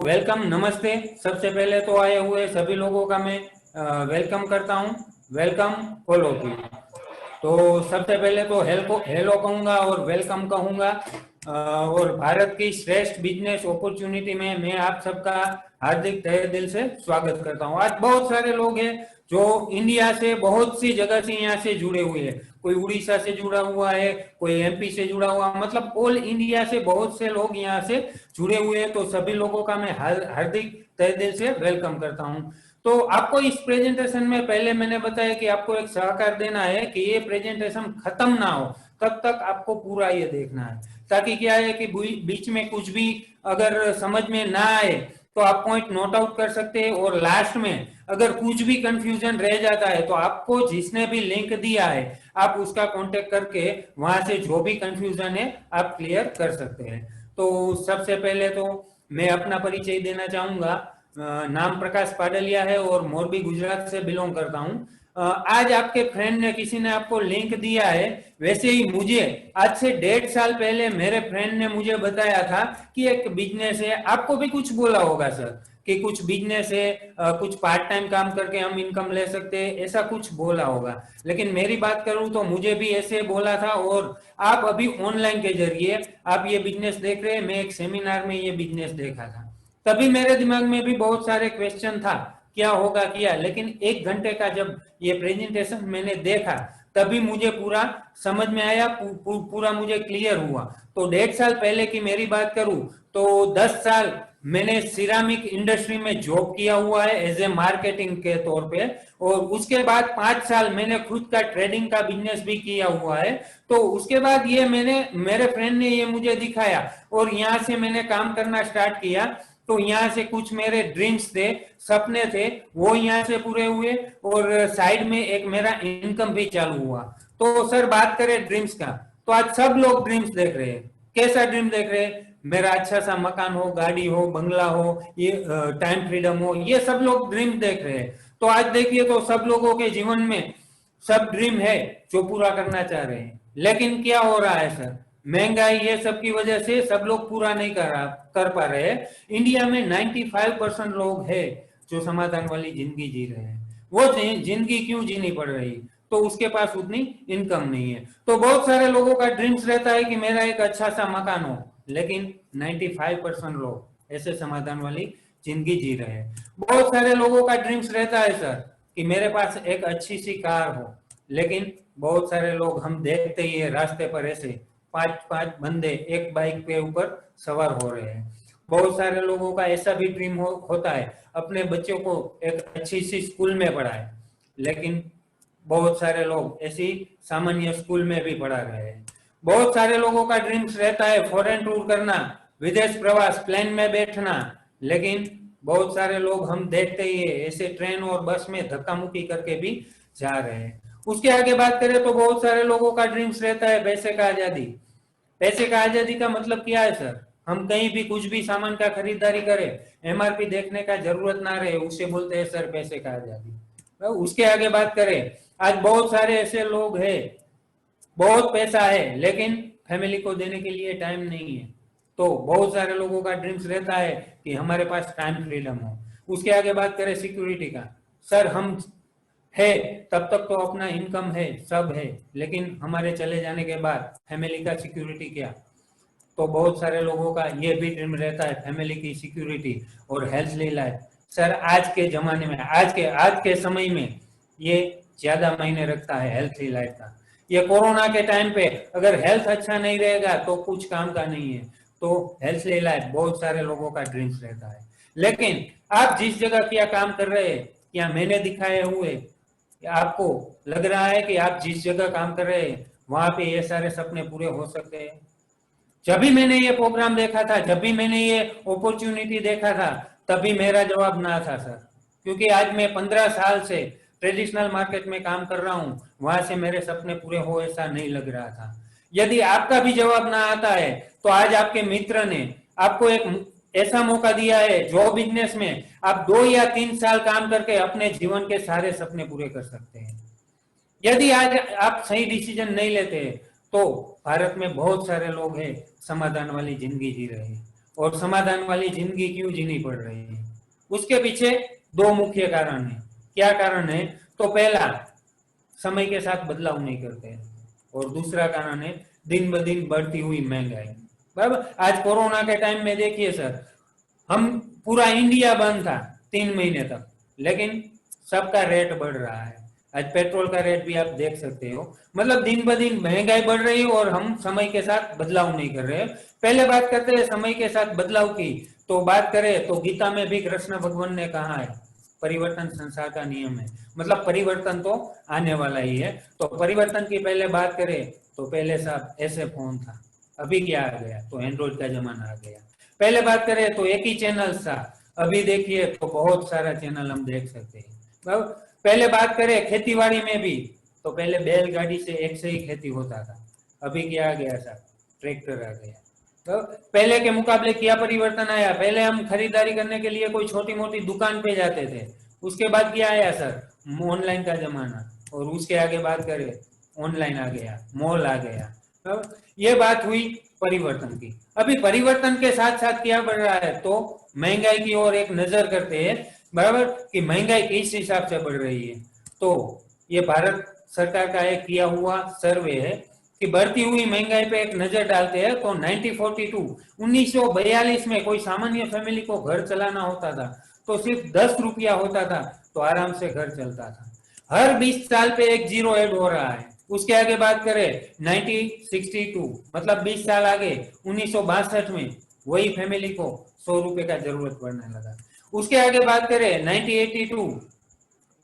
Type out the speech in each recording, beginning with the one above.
Welcome, नमस्ते। सबसे पहले तो आए हुए सभी लोगों का मैं वेलकम करता हूं। Welcome all of you. तो सबसे पहले तो हेलो कहूंगा और वेलकम कहूंगा। और भारत की श्रेष्ठ बिजनेस अपॉर्चुनिटी में मैं आप सबका हार्दिक तहे दिल से स्वागत करता हूं। आज बहुत सारे लोग हैं जो इंडिया से बहुत सी जगह से यहाँ से जुड़े हुए हैं। कोई उड़ीसा से जुड़ा हुआ है, कोई एमपी से जुड़ा हुआ, मतलब ऑल इंडिया से बहुत से लोग यहाँ से जुड़े हुए हैं। तो सभी लोगों का मैं हार्दिक तहे दिल से वेलकम करता हूँ। तो आपको इस प्रेजेंटेशन में पहले मैंने बताया कि आपको एक सहकार देना है कि ये प्रेजेंटेशन खत्म ना हो तब तक आपको पूरा ये देखना है, ताकि क्या है कि बीच में कुछ भी अगर समझ में ना आए तो आप पॉइंट नोट आउट कर सकते हैं। और लास्ट में अगर कुछ भी कंफ्यूजन रह जाता है तो आपको जिसने भी लिंक दिया है आप उसका कांटेक्ट करके वहां से जो भी कंफ्यूजन है आप क्लियर कर सकते हैं। तो सबसे पहले तो मैं अपना परिचय देना चाहूंगा। नाम प्रकाश पाडलिया है और मोरबी गुजरात से बिलोंग करता हूँ। आज आपके फ्रेंड ने किसी ने आपको लिंक दिया है, वैसे ही मुझे आज से 1.5 साल पहले मेरे फ्रेंड ने मुझे बताया था कि एक बिजनेस है। आपको भी कुछ बोला होगा सर कि कुछ बिजनेस है, कुछ पार्ट टाइम काम करके हम इनकम ले सकते हैं, ऐसा कुछ बोला होगा। लेकिन मेरी बात करूं तो मुझे भी ऐसे बोला था। और आप अभी ऑनलाइन के जरिए आप ये बिजनेस देख रहे हैं। मैं एक सेमिनार में ये बिजनेस देखा था, तभी मेरे दिमाग में भी बहुत सारे क्वेश्चन था क्या होगा क्या। लेकिन 1 घंटे का जब ये प्रेजेंटेशन मैंने देखा तभी मुझे पूरा समझ में आया, पूरा मुझे क्लियर हुआ। तो 1.5 साल पहले की मेरी बात करूं तो 10 साल मैंने सिरामिक इंडस्ट्री में जॉब किया हुआ है एज ए मार्केटिंग के तौर पे। और उसके बाद 5 साल मैंने खुद का ट्रेडिंग का बिजनेस भी किया हुआ है। तो उसके बाद ये मेरे फ्रेंड ने ये मुझे दिखाया और यहाँ से मैंने काम करना स्टार्ट किया। तो यहाँ से कुछ मेरे ड्रीम्स थे, सपने थे, वो यहाँ से पूरे हुए और साइड में एक मेरा इनकम भी चालू हुआ। तो सर बात करें ड्रीम्स का, तो आज सब लोग ड्रीम्स देख रहे हैं। कैसा ड्रीम देख रहे हैं? मेरा अच्छा सा मकान हो, गाड़ी हो, बंगला हो, ये टाइम फ्रीडम हो, ये सब लोग ड्रीम देख रहे हैं। तो आज देखिए तो सब लोगों के जीवन में सब ड्रीम है जो पूरा करना चाह रहे हैं। लेकिन क्या हो रहा है सर, महंगाई ये सब की वजह से सब लोग पूरा नहीं कर पा रहे हैं। इंडिया में 95% लोग हैं जो समाधान वाली जिंदगी जी रहे हैं। वो जिंदगी क्यों जीनी पड़ रही? तो उसके पास उतनी इनकम नहीं है। तो बहुत सारे लोगों का ड्रीम्स रहता है कि मेरा एक अच्छा सा मकान हो, लेकिन 95% लोग ऐसे समाधान वाली जिंदगी जी रहे हैं। बहुत सारे लोगों का ड्रीम्स रहता है सर कि मेरे पास एक अच्छी सी कार हो, लेकिन बहुत सारे लोग हम देखते ही है रास्ते पर ऐसे 5-5 बंदे एक बाइक पे ऊपर सवार हो रहे हैं। बहुत सारे लोगों का ऐसा भी ड्रीम होता है अपने बच्चों को एक अच्छी सी स्कूल में पढ़ाए, लेकिन बहुत सारे लोग ऐसी सामान्य स्कूल में भी पढ़ा रहे हैं। बहुत सारे लोगों का ड्रीम्स रहता है फॉरेन टूर करना, विदेश प्रवास, प्लेन में बैठना, लेकिन बहुत सारे लोग हम देखते ही है ऐसे ट्रेन और बस में धक्का मुक्की करके भी जा रहे हैं। उसके आगे बात करें तो बहुत सारे लोगों का ड्रीम्स रहता है पैसे का आजादी। पैसे का आजादी का मतलब क्या है सर? हम कहीं भी कुछ भी सामान का खरीदारी करें, एमआरपी देखने का जरूरत ना रहे, उसे बोलते हैं सर पैसे का आजादी। तो उसके आगे बात करें, आज बहुत सारे ऐसे लोग हैं, बहुत पैसा है लेकिन फैमिली को देने के लिए टाइम नहीं है। तो बहुत सारे लोगों का ड्रीम्स रहता है कि हमारे पास टाइम फ्रीडम हो। उसके आगे बात करें सिक्योरिटी का, सर हम है तब तक तो अपना इनकम है, सब है, लेकिन हमारे चले जाने के बाद फैमिली का सिक्योरिटी क्या? तो बहुत सारे लोगों का ये भी ड्रीम रहता है फैमिली की सिक्योरिटी और हेल्थली लाइफ। सर आज के जमाने में, आज के समय में ये ज्यादा मायने रखता है हेल्थली लाइफ का। ये कोरोना के टाइम पे अगर हेल्थ अच्छा नहीं रहेगा तो कुछ काम का नहीं है। तो हेल्थली लाइफ बहुत सारे लोगों का ड्रीम्स रहता है। लेकिन आप जिस जगह क्या काम कर रहे हैं, क्या मैंने दिखाए हुए आपको लग रहा है कि आप जिस जगह काम कर रहे हैं वहां पे ये सारे सपने पूरे हो सकते हैं? जब भी मैंने ये प्रोग्राम देखा था, जब भी मैंने ये अपॉर्चुनिटी देखा था, तभी मेरा जवाब ना था सर। क्योंकि आज मैं 15 साल से ट्रेडिशनल मार्केट में काम कर रहा हूँ, वहां से मेरे सपने पूरे हो ऐसा नहीं लग रहा था। यदि आपका भी जवाब ना आता है तो आज आपके मित्र ने आपको एक ऐसा मौका दिया है जो बिजनेस में आप 2 या 3 साल काम करके अपने जीवन के सारे सपने पूरे कर सकते हैं। यदि आज आप सही डिसीजन नहीं लेते तो भारत में बहुत सारे लोग हैं समाधान वाली जिंदगी जी रहे हैं। और समाधान वाली जिंदगी क्यों जीनी पड़ रही है? उसके पीछे दो मुख्य कारण है। क्या कारण है? तो पहला, समय के साथ बदलाव नहीं करते हैं, और दूसरा कारण है दिन ब दिन बढ़ती हुई महंगाई। बराबर। आज कोरोना के टाइम में देखिए सर, हम पूरा इंडिया बंद था 3 महीने तक, लेकिन सबका रेट बढ़ रहा है। आज पेट्रोल का रेट भी आप देख सकते हो। मतलब दिन ब दिन महंगाई बढ़ रही है और हम समय के साथ बदलाव नहीं कर रहे। पहले बात करते हैं समय के साथ बदलाव की, तो बात करें तो गीता में भी कृष्ण भगवान ने कहा है परिवर्तन संसार का नियम है। मतलब परिवर्तन तो आने वाला ही है। तो परिवर्तन की पहले बात करें तो पहले साहब ऐसे फोन था, अभी क्या आ गया? तो एंड्रॉइड का जमाना आ गया। पहले बात करें तो एक ही चैनल था, अभी देखिए तो बहुत सारा चैनल हम देख सकते हैं। पहले बात करें खेतीबाड़ी में भी, तो पहले बैलगाड़ी से एक से ही खेती होता था, अभी क्या आ गया सर? ट्रैक्टर आ गया। तो पहले के मुकाबले क्या परिवर्तन आया? पहले हम खरीदारी करने के लिए कोई छोटी मोटी दुकान पे जाते थे, उसके बाद क्या आया सर? ऑनलाइन का जमाना। और उसके आगे बात करें, ऑनलाइन आ गया, मॉल आ गया। तो ये बात हुई परिवर्तन की। अभी परिवर्तन के साथ साथ क्या बढ़ रहा है? तो महंगाई की ओर एक नजर करते हैं, बराबर, कि महंगाई किस हिसाब से बढ़ रही है। तो ये भारत सरकार का एक किया हुआ सर्वे है कि बढ़ती हुई महंगाई पे एक नजर डालते हैं तो 1942 में कोई सामान्य फैमिली को घर चलाना होता था तो सिर्फ 10 रुपया होता था, तो आराम से घर चलता था। हर 20 साल पे एक जीरो ऐड हो रहा है। उसके आगे बात करें 1962, मतलब 20 साल आगे 1962 में वही फैमिली को 100 रुपए का जरूरत पड़ने लगा। उसके आगे बात करें 1982,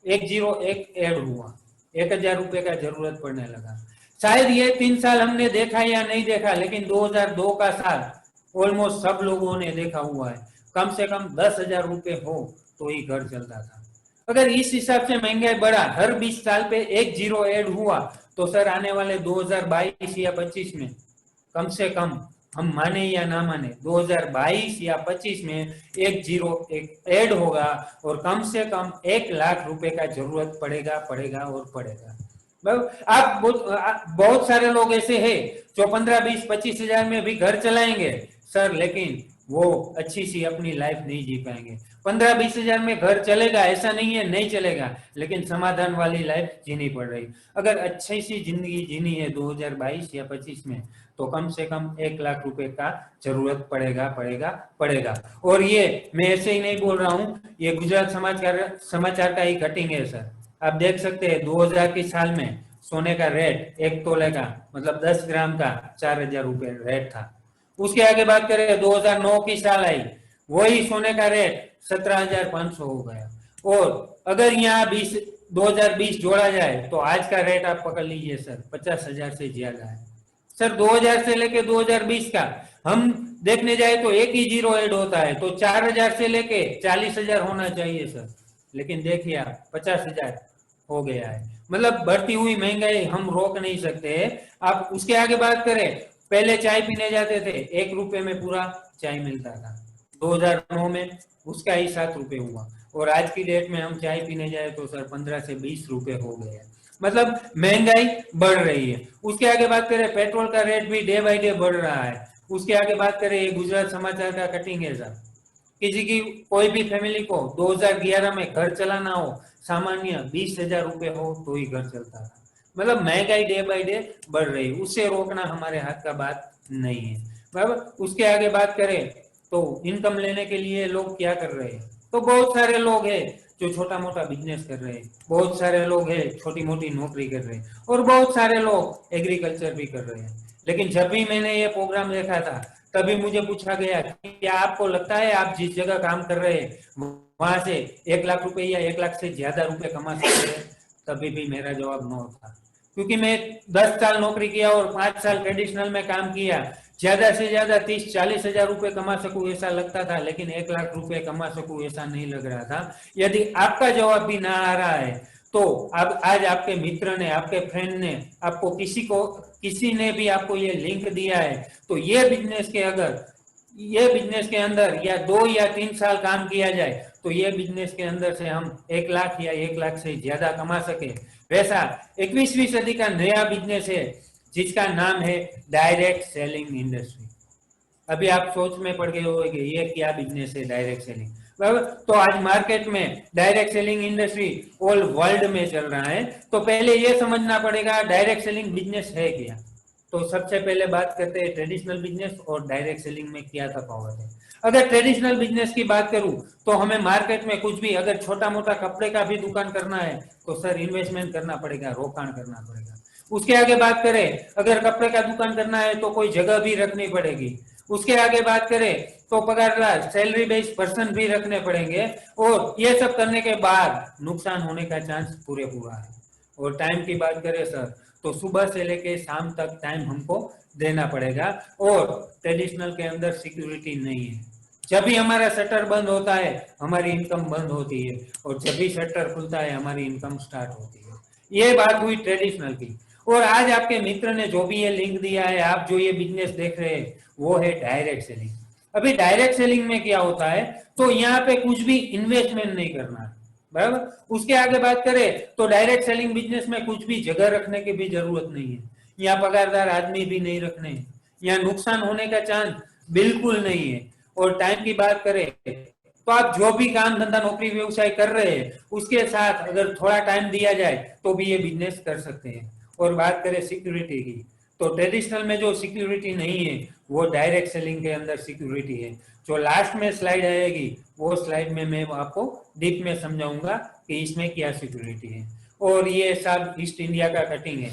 एक जीरो एक ऐड हुआ, 1000 रुपए का जरूरत पड़ने लगा। शायद ये 3 साल हमने देखा या नहीं देखा, लेकिन 2002 का साल ऑलमोस्ट सब लोगों ने देखा हुआ है। कम से कम 10,000 रुपए हो तो ही घर चलता था। अगर इस हिसाब से महंगाई बढ़ा, हर 20 साल पे एक जीरो ऐड हुआ, तो सर आने वाले 2022 या 25 में कम से कम, हम माने या ना माने, 2022 या 25 में एक जीरो एक ऐड होगा और कम से कम 1,00,000 रुपए का जरूरत पड़ेगा पड़ेगा और पड़ेगा। आप बहुत सारे लोग ऐसे हैं जो 15, 20, 25 हजार में भी घर चलाएंगे सर, लेकिन वो अच्छी सी अपनी लाइफ नहीं जी पाएंगे। 15, 20 हजार में घर चलेगा ऐसा नहीं है, नहीं चलेगा, लेकिन समाधान वाली लाइफ जीनी पड़ रही। अगर अच्छी सी जिंदगी जीनी है 2022 या 25 में, तो कम से कम 1,00,000 रुपए का जरूरत पड़ेगा पड़ेगा पड़ेगा। और ये मैं ऐसे ही नहीं बोल रहा हूँ, ये गुजरात समाचार का ही कटिंग है सर। आप देख सकते हैं 2000 के साल में सोने का रेट 1 तोले का, मतलब 10 ग्राम का 4,000 रुपए रेट था। उसके आगे बात करें 2009 की साल आई, वही सोने का रेट 17,500 हो गया। और अगर यहाँ 2020 जोड़ा जाए तो आज का रेट आप पकड़ लीजिए सर, 50,000 से ज्यादा है सर। 2000 से लेके 2020 का हम देखने जाए तो एक ही जीरो ऐड होता है, तो 4,000 से लेके 40,000 होना चाहिए सर, लेकिन देखिए आप 50,000 हो गया है। मतलब बढ़ती हुई महंगाई हम रोक नहीं सकते। आप उसके आगे बात करें, पहले चाय पीने जाते थे 1 रुपए में पूरा चाय मिलता था, 2009 में उसका ही 7 रुपए हुआ, और आज की डेट में हम चाय पीने जाए तो सर 15 से 20 रुपए हो गए। मतलब महंगाई बढ़ रही है। उसके आगे बात करें पेट्रोल का रेट भी डे बाय डे बढ़ रहा है। उसके आगे बात करें, ये गुजरात समाचार का कटिंग है सर, किसी की कोई भी फैमिली को 2011 में घर चलाना हो, सामान्य 20,000 रुपए हो तो ही घर चलता था। मतलब महंगाई डे बाय डे बढ़ रही है, उससे रोकना हमारे हाथ का बात नहीं है। बराबर। उसके आगे बात करें तो इनकम लेने के लिए लोग क्या कर रहे हैं, तो बहुत सारे लोग हैं जो छोटा मोटा बिजनेस कर रहे हैं, बहुत सारे लोग हैं छोटी मोटी नौकरी कर रहे हैं, और बहुत सारे लोग एग्रीकल्चर भी कर रहे हैं। लेकिन जब भी मैंने ये प्रोग्राम देखा था, तभी मुझे पूछा गया कि क्या आपको लगता है आप जिस जगह काम कर रहे हैं वहां से 1,00,000 रुपए या 1,00,000 से ज्यादा रुपए कमा सकते हैं? तभी भी मेरा जवाब नो था, क्योंकि मैं 10 साल नौकरी किया और 5 साल ट्रेडिशनल में काम किया। ज्यादा से ज्यादा 30-40 हजार रुपए कमा सकूं ऐसा लगता था, लेकिन 1,00,000 रुपए कमा सकूं ऐसा नहीं लग रहा था। यदि आपका जवाब भी ना आ रहा है तो अब आज आपके मित्र ने, आपके फ्रेंड ने, आपको किसी ने भी आपको ये लिंक दिया है, तो ये बिजनेस के अंदर या 2 या 3 साल काम किया जाए तो ये बिजनेस के अंदर से हम 1,00,000 या 1,00,000 से ज्यादा कमा सके। वैसा 21वीं सदी का नया बिजनेस है जिसका नाम है डायरेक्ट सेलिंग इंडस्ट्री। अभी आप सोच में पड़ गए होंगे ये क्या बिजनेस है डायरेक्ट सेलिंग, बराबर। तो आज मार्केट में direct selling industry all world में चल रहा है। तो पहले ये समझना पड़ेगा डायरेक्ट सेलिंग बिजनेस है क्या। तो सबसे पहले बात करते हैं ट्रेडिशनल बिजनेस और डायरेक्ट सेलिंग में क्या तफावत है। अगर ट्रेडिशनल बिजनेस की बात करूं तो हमें मार्केट में कुछ भी अगर छोटा मोटा कपड़े का भी दुकान करना है तो सर इन्वेस्टमेंट करना पड़ेगा, रोकाण करना पड़ेगा। उसके आगे बात करें अगर कपड़े का दुकान करना है तो कोई जगह भी रखनी पड़ेगी। उसके आगे बात करें तो पगारदार सैलरी बेस्ड पर्सन भी रखने पड़ेंगे, और ये सब करने के बाद नुकसान होने का चांस पूरे पूरा है। और टाइम की बात करें सर तो सुबह से लेके शाम तक टाइम हमको देना पड़ेगा, और ट्रेडिशनल के अंदर सिक्योरिटी नहीं है। जब भी हमारा शटर बंद होता है हमारी इनकम बंद होती है, और जब भी शटर खुलता है हमारी इनकम स्टार्ट होती है। ये बात हुई ट्रेडिशनल की। और आज आपके मित्र ने जो भी ये लिंक दिया है, आप जो ये बिजनेस देख रहे हैं वो है डायरेक्ट सेलिंग। अभी डायरेक्ट सेलिंग में क्या होता है, तो यहाँ पे कुछ भी इन्वेस्टमेंट नहीं करना है, बराबर। उसके आगे बात करें तो डायरेक्ट सेलिंग बिजनेस में कुछ भी जगह रखने की भी जरूरत नहीं है, यहाँ पगारदार आदमी भी नहीं रखने हैं, यहाँ नुकसान होने का चांस बिल्कुल नहीं है। और टाइम की बात करें तो आप जो भी काम धंधा नौकरी व्यवसाय कर रहे हैं उसके साथ अगर थोड़ा टाइम दिया जाए तो भी ये बिजनेस कर सकते हैं। और बात करें सिक्योरिटी की तो ट्रेडिशनल में जो सिक्योरिटी नहीं है वो डायरेक्ट सेलिंग के अंदर सिक्योरिटी है। जो लास्ट में स्लाइड आएगी वो स्लाइड में मैं आपको डीप में समझाऊंगा कि इसमें क्या सिक्योरिटी है। और ये सब ईस्ट इंडिया का कटिंग है।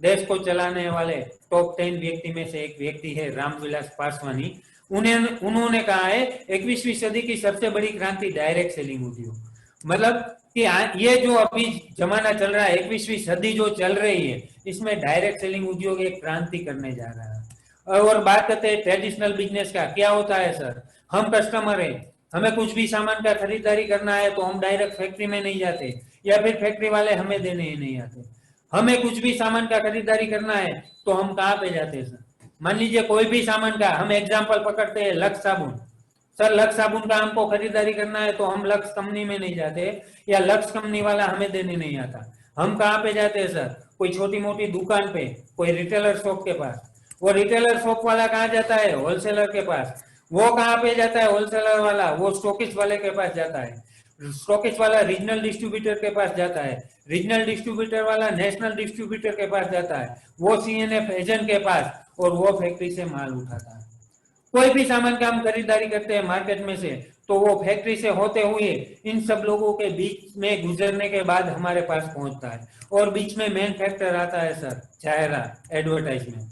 देश को चलाने वाले टॉप 10 व्यक्ति में से एक व्यक्ति है रामविलास पासवानी। उन्होंने कहा है 21वीं सदी की सबसे बड़ी क्रांति डायरेक्ट सेलिंग उद्योग। मतलब कि ये जो अभी जमाना चल रहा है 21वीं सदी जो चल रही है इसमें डायरेक्ट सेलिंग उद्योग एक क्रांति करने जा रहा है। और बात करते हैं ट्रेडिशनल बिजनेस का, क्या होता है सर, हम कस्टमर है, हमें कुछ भी सामान का खरीदारी करना है तो हम डायरेक्ट फैक्ट्री में नहीं जाते, या फिर फैक्ट्री वाले हमें देने ही नहीं आते। हमें कुछ भी सामान का खरीदारी करना है तो हम कहाँ पे जाते हैं सर, मान लीजिए कोई भी सामान का हम एग्जाम्पल पकड़ते हैं लक्स साबुन। सर लक्स साबुन का हमको खरीदारी करना है तो हम लक्स कंपनी में नहीं जाते, या लक्स कंपनी वाला हमें देने नहीं आता। हम कहाँ पे जाते हैं सर, कोई छोटी मोटी दुकान पे, कोई रिटेलर शॉप के पास। वो रिटेलर शॉप वाला कहाँ जाता है, होलसेलर के पास। वो कहाँ पे जाता है होलसेलर वाला, वो स्टॉकिस्ट वाले के पास जाता है। स्टॉकिस्ट वाला रीजनल डिस्ट्रीब्यूटर के पास जाता है, रीजनल डिस्ट्रीब्यूटर वाला नेशनल डिस्ट्रीब्यूटर के पास जाता है, वो सीएनएफ एजेंट के पास, और वो फैक्ट्री से माल उठाता है। कोई भी सामान का हम खरीदारी करते हैं मार्केट में से तो वो फैक्ट्री से होते हुए इन सब लोगों के बीच में गुजरने के बाद हमारे पास पहुंचता है। और बीच में मेन फैक्टर आता है सर जाहिरात, एडवर्टाइजमेंट।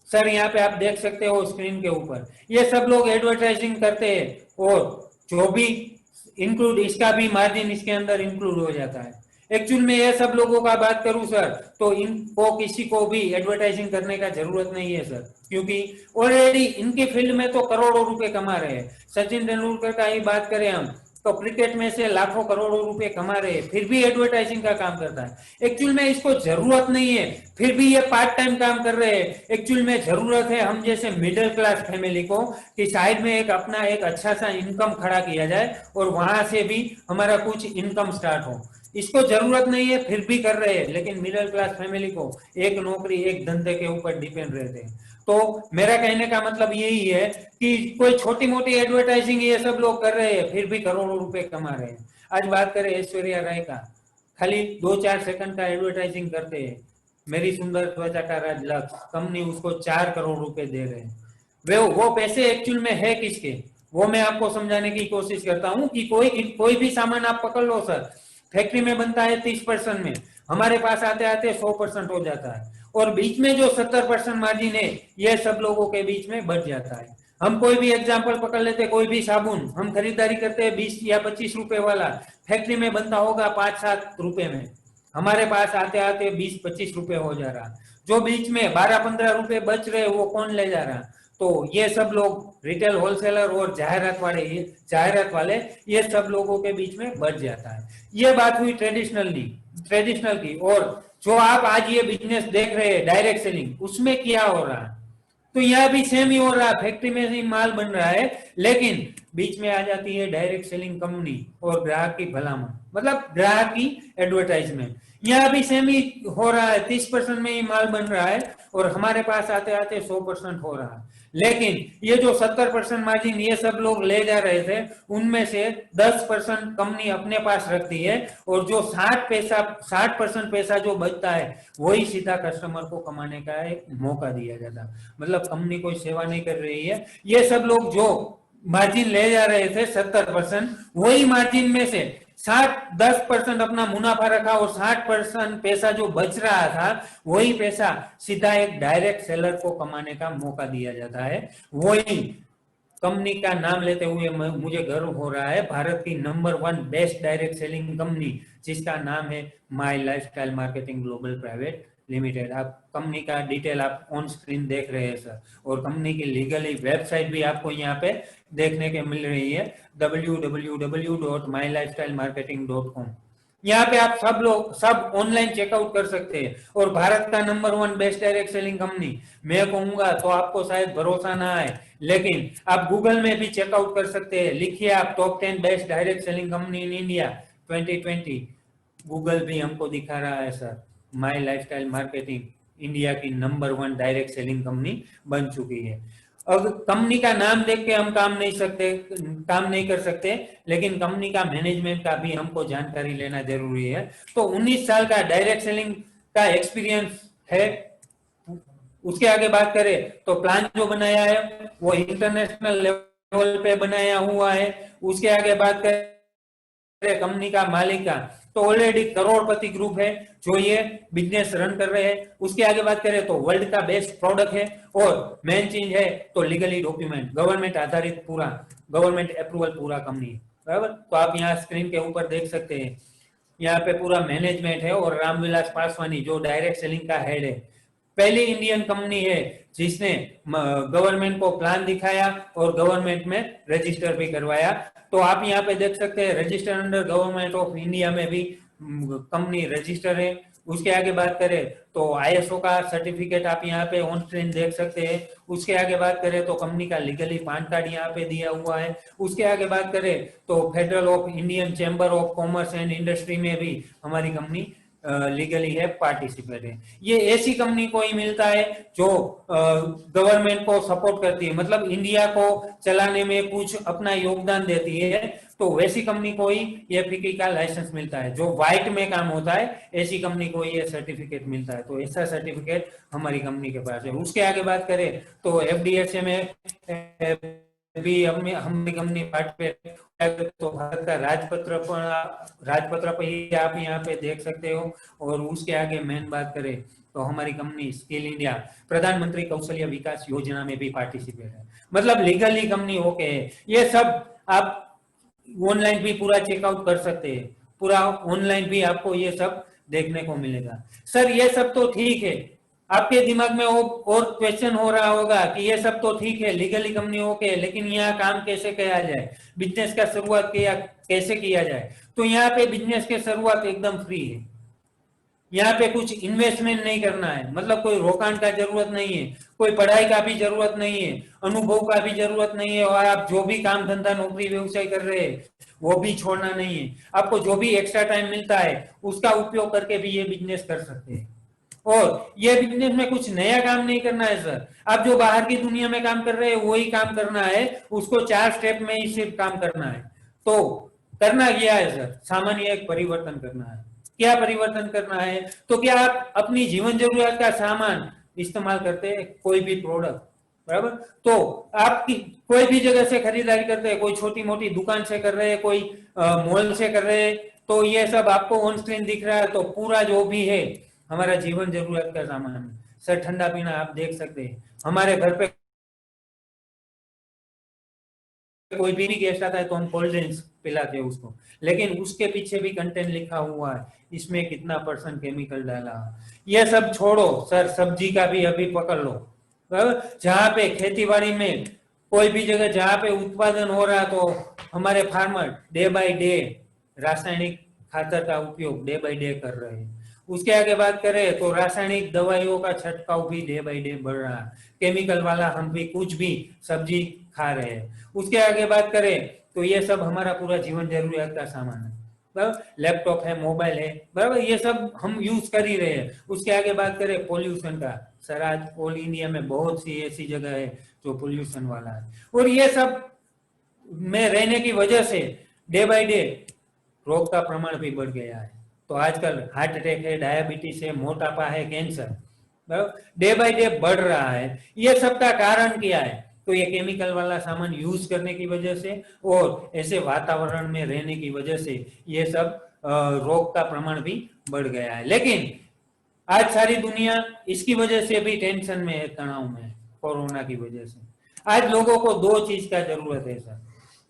सर यहाँ पे आप देख सकते हो स्क्रीन के ऊपर ये सब लोग एडवर्टाइजिंग करते हैं, और जो भी इंक्लूड इसका भी मार्जिन इसके अंदर इंक्लूड हो जाता है। एक्चुअल में ये सब लोगों का बात करूं सर तो इनको किसी को भी एडवर्टाइजिंग करने का जरूरत नहीं है सर, क्योंकि ऑलरेडी इनके फील्ड में तो करोड़ों रुपए कमा रहे हैं। सचिन तेंदुलकर का ही बात करें हम तो क्रिकेट में से लाखों करोड़ों रुपए कमा रहे हैं, फिर भी एडवर्टाइजिंग का काम करता है। एक्चुअल में इसको जरूरत नहीं है, फिर भी ये पार्ट टाइम काम कर रहे हैं। एक्चुअल में जरूरत है हम जैसे मिडिल क्लास फैमिली को कि साइड में एक अपना एक अच्छा सा इनकम खड़ा किया जाए और वहां से भी हमारा कुछ इनकम स्टार्ट हो। इसको जरूरत नहीं है फिर भी कर रहे हैं, लेकिन मिडिल क्लास फैमिली को एक नौकरी एक धंधे के ऊपर डिपेंड रहते हैं। तो मेरा कहने का मतलब यही है कि कोई छोटी मोटी एडवर्टाइजिंग ये सब लोग कर रहे हैं फिर भी करोड़ों रुपए कमा रहे हैं। आज बात करें ऐश्वर्या राय का, खाली 2-4 सेकंड का एडवर्टाइजिंग करते हैं, मेरी सुंदर त्वचा का राज लक्स कंपनी उसको 4 करोड़ रुपए दे रहे हैं। वो पैसे एक्चुअल में है किसके, वो मैं आपको समझाने की कोशिश करता हूँ कि कोई भी सामान आप पकड़ लो सर, फैक्ट्री में बनता है 30% में, हमारे पास आते आते 100% हो जाता है, और बीच में जो 70% मार्जिन है ये सब लोगों के बीच में बढ़ जाता है। हम कोई भी एग्जांपल पकड़ लेते, कोई भी साबुन हम खरीदारी करते हैं 20 या 25 रुपए वाला, फैक्ट्री में बनता होगा 5-7 रुपए में, हमारे पास आते आते 20-25 रुपए हो जा रहा। जो बीच में 12-15 रुपए बच रहे वो कौन ले जा रहा, तो ये सब लोग रिटेल होलसेलर और जाहिरात वाले ये सब लोगों के बीच में बढ़ जाता है। ये बात हुई ट्रेडिशनल की। और जो आप आज ये बिजनेस देख रहे हैं डायरेक्ट सेलिंग, उसमें क्या हो रहा है, तो यह भी सेम ही हो रहा है, फैक्ट्री में ही माल बन रहा है, लेकिन बीच में आ जाती है डायरेक्ट सेलिंग कंपनी और ग्राहक की भलामण, मतलब ग्राहक की एडवर्टाइजमेंट। यहाँ भी सेम ही हो रहा है, 30% में ही माल बन रहा है और हमारे पास आते आते 100% हो रहा है। लेकिन ये जो 70% मार्जिन ये सब लोग ले जा रहे थे, उनमें से 10% कंपनी अपने पास रखती है, और जो 60% पैसा जो बचता है वही सीधा कस्टमर को कमाने का एक मौका दिया जाता है। मतलब कंपनी कोई सेवा नहीं कर रही है। ये सब लोग जो मार्जिन ले जा रहे थे 70%, वही मार्जिन में से 10% अपना मुनाफा रखा, और 60% पैसा जो बच रहा था वही पैसा सीधा एक डायरेक्ट सेलर को कमाने का मौका दिया जाता है। वही कंपनी का नाम लेते हुए मुझे गर्व हो रहा है, भारत की number 1 best direct selling company जिसका नाम है my lifestyle marketing global private limited. आप कंपनी का डिटेल आप ऑन स्क्रीन देख रहे हैं सर, और कंपनी की लीगली वेबसाइट भी आपको यहाँ पे देखने के मिल रही है, www.mylifestylemarketing.com। यहाँ पे आप सब ऑनलाइन चेकआउट कर सकते हैं। और भारत का number 1 best direct selling company मैं कहूंगा तो आपको शायद भरोसा ना आए, लेकिन आप गूगल में भी चेकआउट कर सकते हैं। लिखिए आप top 10 best direct selling company in India 2020, Google भी हमको दिखा रहा है सर, माई लाइफस्टाइल मार्केटिंग इंडिया की नंबर 1 डायरेक्ट सेलिंग कंपनी बन चुकी है। अब कंपनी का नाम देख के हम काम नहीं कर सकते, लेकिन कंपनी का मैनेजमेंट का भी हमको जानकारी लेना जरूरी है। तो 19 साल का डायरेक्ट सेलिंग का एक्सपीरियंस है। उसके आगे बात करें तो प्लान जो बनाया है वो इंटरनेशनल लेवल पे बनाया हुआ है। उसके आगे बात करें कंपनी का मालिक का, तो ऑलरेडी करोड़पति ग्रुप है जो ये बिजनेस रन कर रहे हैं। उसके आगे बात करें तो वर्ल्ड का बेस्ट प्रोडक्ट है, और मेन चीज है तो लीगली डॉक्यूमेंट गवर्नमेंट आधारित, पूरा गवर्नमेंट अप्रूवल पूरा कंपनी है, बराबर। तो आप यहाँ स्क्रीन के ऊपर देख सकते हैं, यहाँ पे पूरा मैनेजमेंट है, और रामविलास पासवानी जो डायरेक्ट सेलिंग का हेड है, पहली इंडियन कंपनी है जिसने गवर्नमेंट को प्लान दिखाया और गवर्नमेंट में रजिस्टर भी करवाया। तो आप यहाँ पे देख सकते हैं register under government of India में भी कंपनी रजिस्टर है। उसके आगे बात करें तो आईएसओ का सर्टिफिकेट आप यहाँ पे ऑन स्क्रीन देख सकते हैं। उसके आगे बात करें तो कंपनी का लीगली पैन कार्ड यहाँ पे दिया हुआ है। उसके आगे बात करें तो federal of Indian chamber of commerce and industry में भी हमारी कंपनी लीगली है, पार्टिसिपेट है। ये ऐसी कंपनी को ही मिलता है जो गवर्नमेंट को सपोर्ट करती है, मतलब इंडिया को चलाने में कुछ अपना योगदान देती है, तो वैसी कंपनी को ही ये फिक्की का लाइसेंस मिलता है। जो व्हाइट में काम होता है ऐसी कंपनी को ये सर्टिफिकेट मिलता है। तो ऐसा सर्टिफिकेट हमारी कंपनी के पास है। उसके आगे बात करें तो एफडीएसए में भी हमारी कंपनी पार्टिसिपेट, तो भारत का राजपत्र पर ही आप यहाँ पे देख सकते हो। और उसके आगे मेन बात करें तो हमारी कंपनी स्किल इंडिया प्रधानमंत्री कौशल्य विकास योजना में भी पार्टिसिपेट है, मतलब लीगली कंपनी ओके है। ये सब आप ऑनलाइन भी पूरा चेकआउट कर सकते हैं, पूरा ऑनलाइन भी आपको ये सब देखने को मिलेगा। सर ये सब तो ठीक है, आपके दिमाग में और क्वेश्चन हो रहा होगा कि ये सब तो ठीक है, लीगली कंपनी ओके, लेकिन यहाँ काम कैसे किया जाए, बिजनेस का शुरुआत कैसे किया जाए। तो यहाँ पे बिजनेस की शुरुआत एकदम फ्री है। यहाँ पे कुछ इन्वेस्टमेंट नहीं करना है, मतलब कोई रोकाण का जरूरत नहीं है, कोई पढ़ाई का भी जरूरत नहीं है, अनुभव का भी जरूरत नहीं है, और आप जो भी काम धंधा नौकरी व्यवसाय कर रहे हैं वो भी छोड़ना नहीं है। आपको जो भी एक्स्ट्रा टाइम मिलता है उसका उपयोग करके भी ये बिजनेस कर सकते हैं। और ये बिजनेस में कुछ नया काम नहीं करना है सर, आप जो बाहर की दुनिया में काम कर रहे हैं वही काम करना है, उसको 4 स्टेप में ही सिर्फ काम करना है। तो करना क्या है सर, सामान्य एक परिवर्तन करना है। क्या परिवर्तन करना है, तो क्या आप अपनी जीवन जरूरत का सामान इस्तेमाल करते हैं, कोई भी प्रोडक्ट, बराबर, तो आप कोई भी जगह से खरीदारी करते हैं, कोई छोटी मोटी दुकान से कर रहे हैं, कोई मॉल से कर रहे हैं, तो ये सब आपको ऑन स्क्रीन दिख रहा है। तो पूरा जो भी है हमारा जीवन जरूरत का सामान है सर। ठंडा पीना आप देख सकते हैं, हमारे घर पे कोई भी गेस्ट आता है तो हम कोल्ड ड्रिंक्स पिलाते हैं उसको, लेकिन उसके पीछे भी कंटेंट लिखा हुआ है, इसमें कितना % केमिकल डाला। ये सब छोड़ो सर, सब्जी का भी अभी पकड़ लो, जहाँ पे खेती बाड़ी में कोई भी जगह जहाँ पे उत्पादन हो रहा, तो हमारे फार्मर डे बाय डे रासायनिक खातर का उपयोग डे बाय डे कर रहे हैं। उसके आगे बात करें तो रासायनिक दवाइयों का छंटकाव भी डे बाय डे बढ़ रहा है, केमिकल वाला हम भी कुछ भी सब्जी खा रहे हैं। उसके आगे बात करें तो ये सब हमारा पूरा जीवन जरूरियात का सामान है, बराबर, लैपटॉप है, मोबाइल है, बराबर, ये सब हम यूज कर ही रहे हैं। उसके आगे बात करें पोल्यूशन का, सर आज ऑल इंडिया में बहुत सी ऐसी जगह है जो पोल्यूशन वाला है, और ये सब में रहने की वजह से डे बाय डे रोग का प्रमाण भी बढ़ गया है। तो आजकल हार्ट अटैक है, डायबिटीज है, मोटापा है, कैंसर, बराबर, डे बाय डे बढ़ रहा है। ये सब का कारण क्या है? तो ये केमिकल वाला सामान यूज करने की वजह से और ऐसे वातावरण में रहने की वजह से ये सब रोग का प्रमाण भी बढ़ गया है। लेकिन आज सारी दुनिया इसकी वजह से भी टेंशन में है, तनाव में है, कोरोना की वजह से। आज लोगों को दो चीज का जरूरत है सर,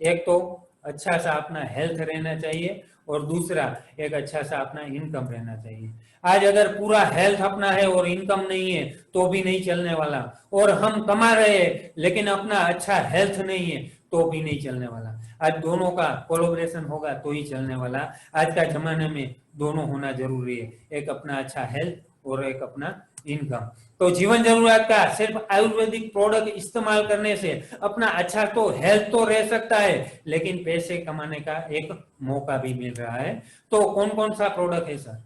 एक तो अच्छा सा अपना हेल्थ रहना चाहिए और दूसरा एक अच्छा सा अपना इनकम रहना चाहिए। आज अगर पूरा हेल्थ अपना है और इनकम नहीं है तो भी नहीं चलने वाला, और हम कमा रहे हैं लेकिन अपना अच्छा हेल्थ नहीं है तो भी नहीं चलने वाला। आज दोनों का कोलैबोरेशन होगा तो ही चलने वाला। आज का जमाने में दोनों होना जरूरी है, एक अपना अच्छा हेल्थ और एक अपना इनकम। तो जीवन जरूरत का सिर्फ आयुर्वेदिक प्रोडक्ट इस्तेमाल करने से अपना अच्छा तो हेल्थ तो रह सकता है, लेकिन पैसे कमाने का एक मौका भी मिल रहा है। तो कौन कौन सा प्रोडक्ट है सर?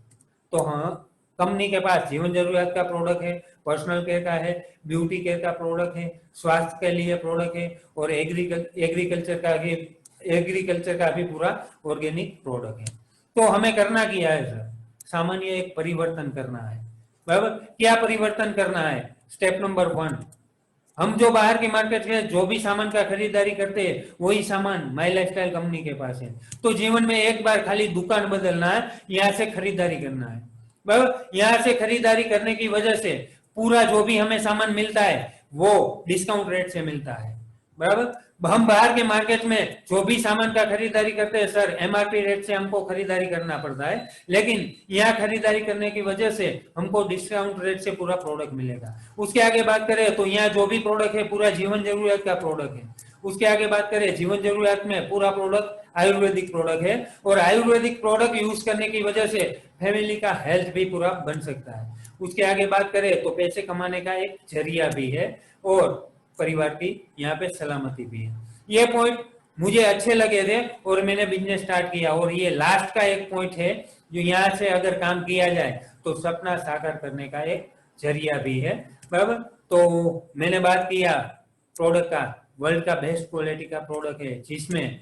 तो हाँ, कंपनी के पास जीवन जरूरत का प्रोडक्ट है, पर्सनल केयर का है, ब्यूटी केयर का प्रोडक्ट है, स्वास्थ्य के लिए प्रोडक्ट है, और एग्रीकल्चर का भी पूरा ऑर्गेनिक प्रोडक्ट है। तो हमें करना क्या है सर? सामान्य एक परिवर्तन करना है, बराबर। क्या परिवर्तन करना है? स्टेप नंबर 1, हम जो बाहर की मार्केट से जो भी सामान का खरीदारी करते हैं वही सामान माई लाइफस्टाइल कंपनी के पास है। तो जीवन में एक बार खाली दुकान बदलना है, यहाँ से खरीदारी करना है, बराबर। यहाँ से खरीदारी करने की वजह से पूरा जो भी हमें सामान मिलता है वो डिस्काउंट रेट से मिलता है, बराबर। हम बाहर के मार्केट में जो भी सामान का खरीदारी करते हैं सर, एमआरपी रेट से हमको खरीदारी करना पड़ता है, लेकिन यहाँ खरीदारी करने की वजह से हमको डिस्काउंट रेट से पूरा प्रोडक्ट मिलेगा। उसके आगे बात करें तो यहाँ जो भी प्रोडक्ट है पूरा जीवन जरूरत का प्रोडक्ट है। उसके आगे बात करें, जीवन जरूरत में पूरा प्रोडक्ट आयुर्वेदिक प्रोडक्ट है, और आयुर्वेदिक प्रोडक्ट यूज करने की वजह से फैमिली का हेल्थ भी पूरा बन सकता है। उसके आगे बात करें तो पैसे कमाने का एक जरिया भी है, और परिवार की यहाँ पे सलामती भी है। ये पॉइंट मुझे अच्छे लगे थे और मैंने बिजनेस स्टार्ट किया। और ये लास्ट का एक पॉइंट है जो यहाँ से अगर काम किया जाए तो सपना साकार करने का एक जरिया भी है, बराबर। तो मैंने बात किया प्रोडक्ट का, वर्ल्ड का बेस्ट क्वालिटी का प्रोडक्ट है, जिसमें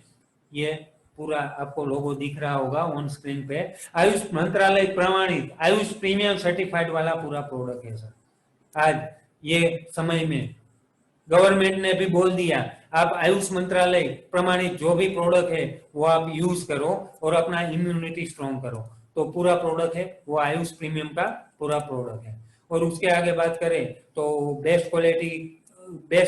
ये पूरा आपको लोगो दिख रहा होगा ऑन स्क्रीन पे, आयुष मंत्रालय प्रमाणित आयुष प्रीमियम सर्टिफाइड वाला पूरा प्रोडक्ट है सर। आज ये समय में गवर्नमेंट ने भी बोल दिया आप आयुष मंत्रालय प्रमाणित जो भी प्रोडक्ट है वो आप यूज करो और अपना इम्यूनिटी स्ट्रॉन्ग करो। तो पूरा प्रोडक्ट है वो आयुष प्रीमियम का पूरा प्रोडक्ट है। और उसके आगे बात करें तो बेस्ट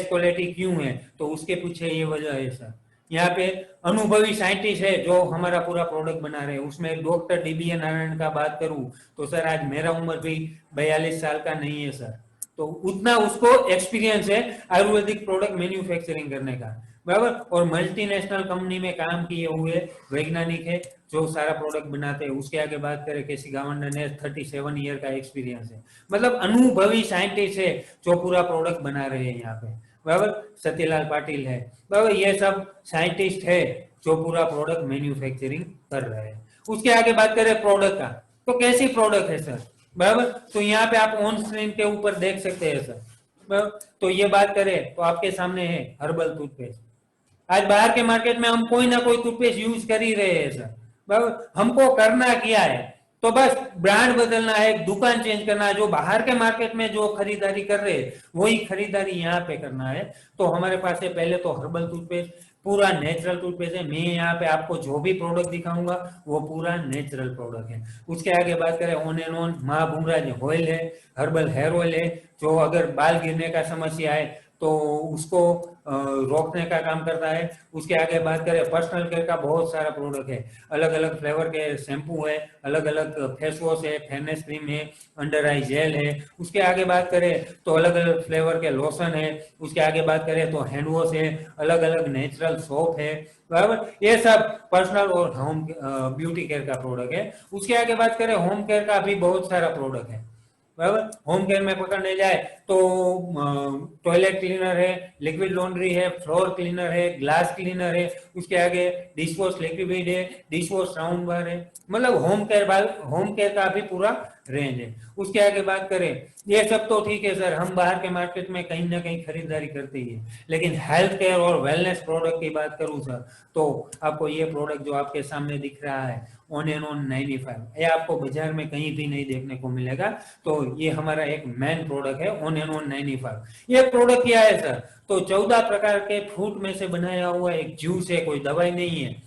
क्वालिटी क्यों है, तो उसके पीछे ये वजह है सर, यहाँ पे अनुभवी साइंटिस्ट है जो हमारा पूरा प्रोडक्ट बना रहे हैं। उसमें डॉक्टर डीबीए नारायण का बात करूं तो सर आज मेरा उम्र भी 42 साल का नहीं है सर, तो उतना उसको एक्सपीरियंस है आयुर्वेदिक प्रोडक्ट मैन्युफैक्चरिंग करने का, बराबर। और मल्टीनेशनल कंपनी में काम किए हुए वैज्ञानिक है जो सारा प्रोडक्ट बनाते हैं। उसके आगे बात करें केसी गावंडर ने 37 ईयर का एक्सपीरियंस है, मतलब अनुभवी साइंटिस्ट है जो पूरा प्रोडक्ट बना रहे हैं यहाँ पे, बराबर। सत्यलाल पाटिल है, बराबर। ये सब साइंटिस्ट है जो पूरा प्रोडक्ट मैन्युफैक्चरिंग कर रहे हैं। उसके आगे बात करें प्रोडक्ट का, तो कैसी प्रोडक्ट है सर, बराबर। तो यहाँ पे आप ऑन स्क्रीन के ऊपर देख सकते हैं सर, बराबर। तो ये बात करें तो आपके सामने है हर्बल टूथपेस्ट। आज बाहर के मार्केट में हम कोई ना कोई टूथपेस्ट यूज कर ही रहे हैं सर, बराबर। हमको करना क्या है, तो बस ब्रांड बदलना है, दुकान चेंज करना है। जो बाहर के मार्केट में जो खरीदारी कर रहे हैं वही खरीदारी यहाँ पे करना है। तो हमारे पास है पहले तो हर्बल टूथपेस्ट, पूरा नेचुरल टूथपेस्ट है। मैं यहाँ पे आपको जो भी प्रोडक्ट दिखाऊंगा वो पूरा नेचुरल प्रोडक्ट है। उसके आगे बात करें ऑन एंड ऑन महाभूमराज ऑयल है, हर्बल हेयर ऑयल है, जो अगर बाल गिरने का समस्या है तो उसको रोकने का काम करता है। उसके आगे बात करें पर्सनल केयर का बहुत सारा प्रोडक्ट है, अलग अलग फ्लेवर के शैम्पू है, अलग अलग फेस वॉश है, फेयरनेस क्रीम है, अंडर आई जेल है। उसके आगे बात करें तो अलग अलग फ्लेवर के लोशन है। उसके आगे बात करें तो हैंड वॉश है, अलग अलग नेचुरल सोप है, बराबर। ये सब पर्सनल और होम ब्यूटी केयर का प्रोडक्ट है। उसके आगे बात करें होम केयर का भी बहुत सारा प्रोडक्ट है, बराबर। होम केयर में पकड़ने जाए तो टॉयलेट क्लीनर है, लिक्विड लॉन्ड्री है, फ्लोर क्लीनर है, ग्लास क्लीनर है, उसके आगे डिश वॉश लिक्विड है, डिश वॉश राउंड बार है, मतलब होम केयर का भी पूरा रेंज है। उसके आगे बात करें, ये सब तो ठीक है सर, हम बाहर के मार्केट में कहीं ना कहीं खरीदारी करते ही है, लेकिन हेल्थ केयर और वेलनेस प्रोडक्ट की बात करूं सर, तो आपको ये प्रोडक्ट जो आपके सामने दिख रहा है ऑन एंड ऑन 95, ये आपको बाजार में कहीं भी नहीं देखने को मिलेगा। तो ये हमारा एक मेन प्रोडक्ट है ऑन एंड ऑन 95। ये प्रोडक्ट क्या है सर, तो 14 प्रकार के फ्रूट में से बनाया हुआ एक जूस है, कोई दवाई नहीं है।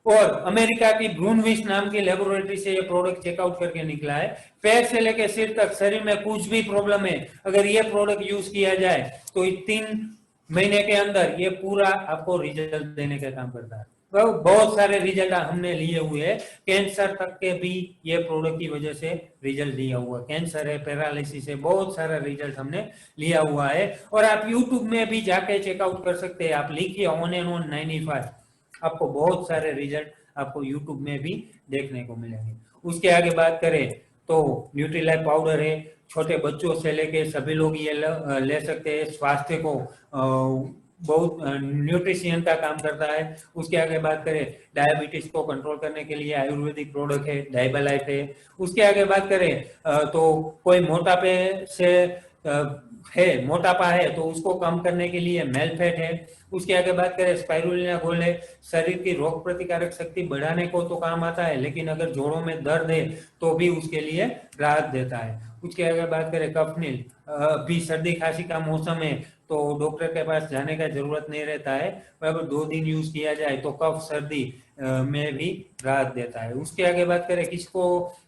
और अमेरिका की ब्रूनविच नाम की लेबोरेटरी से ये प्रोडक्ट चेकआउट करके निकला है। पैर से लेकर सिर तक शरीर में कुछ भी प्रॉब्लम है, अगर ये प्रोडक्ट यूज किया जाए तो 3 महीने के अंदर ये पूरा आपको रिजल्ट देने का काम करता है। तो बहुत सारे रिजल्ट हमने लिए हुए हैं, कैंसर तक के भी ये प्रोडक्ट की वजह से रिजल्ट लिया हुआ, कैंसर है, पैरालिसिस है, बहुत सारा रिजल्ट हमने लिया हुआ है। और आप यूट्यूब में भी जाके चेकआउट कर सकते हैं, आप लिखिए ऑन एंड ऑन 95, आपको बहुत सारे रिजल्ट आपको यूट्यूब में भी देखने को मिलेंगे। उसके आगे बात करें तो न्यूट्रीलाइफ पाउडर है, छोटे बच्चों से लेके सभी लोग ये ले सकते हैं, स्वास्थ्य को बहुत न्यूट्रिशियन का काम करता है। उसके आगे बात करें डायबिटीज को कंट्रोल करने के लिए आयुर्वेदिक प्रोडक्ट है, डाइबालाइफ है। उसके आगे बात करें तो कोई मोटापे से है, मोटापा है तो उसको कम करने के लिए मेलफेट है। उसके आगे बात करें स्पाइरुलिना गोल्ड है, शरीर की रोग प्रतिकारक शक्ति बढ़ाने को तो काम आता है, लेकिन अगर जोड़ों में दर्द है तो भी उसके लिए राहत देता है। उसके आगे बात करें कफनील, अभी सर्दी खांसी का मौसम है तो डॉक्टर के पास जाने का जरूरत नहीं रहता है, अगर 2 दिन यूज किया जाए तो कफ सर्दी में भी राहत देता है। उसके आगे बात करें किसको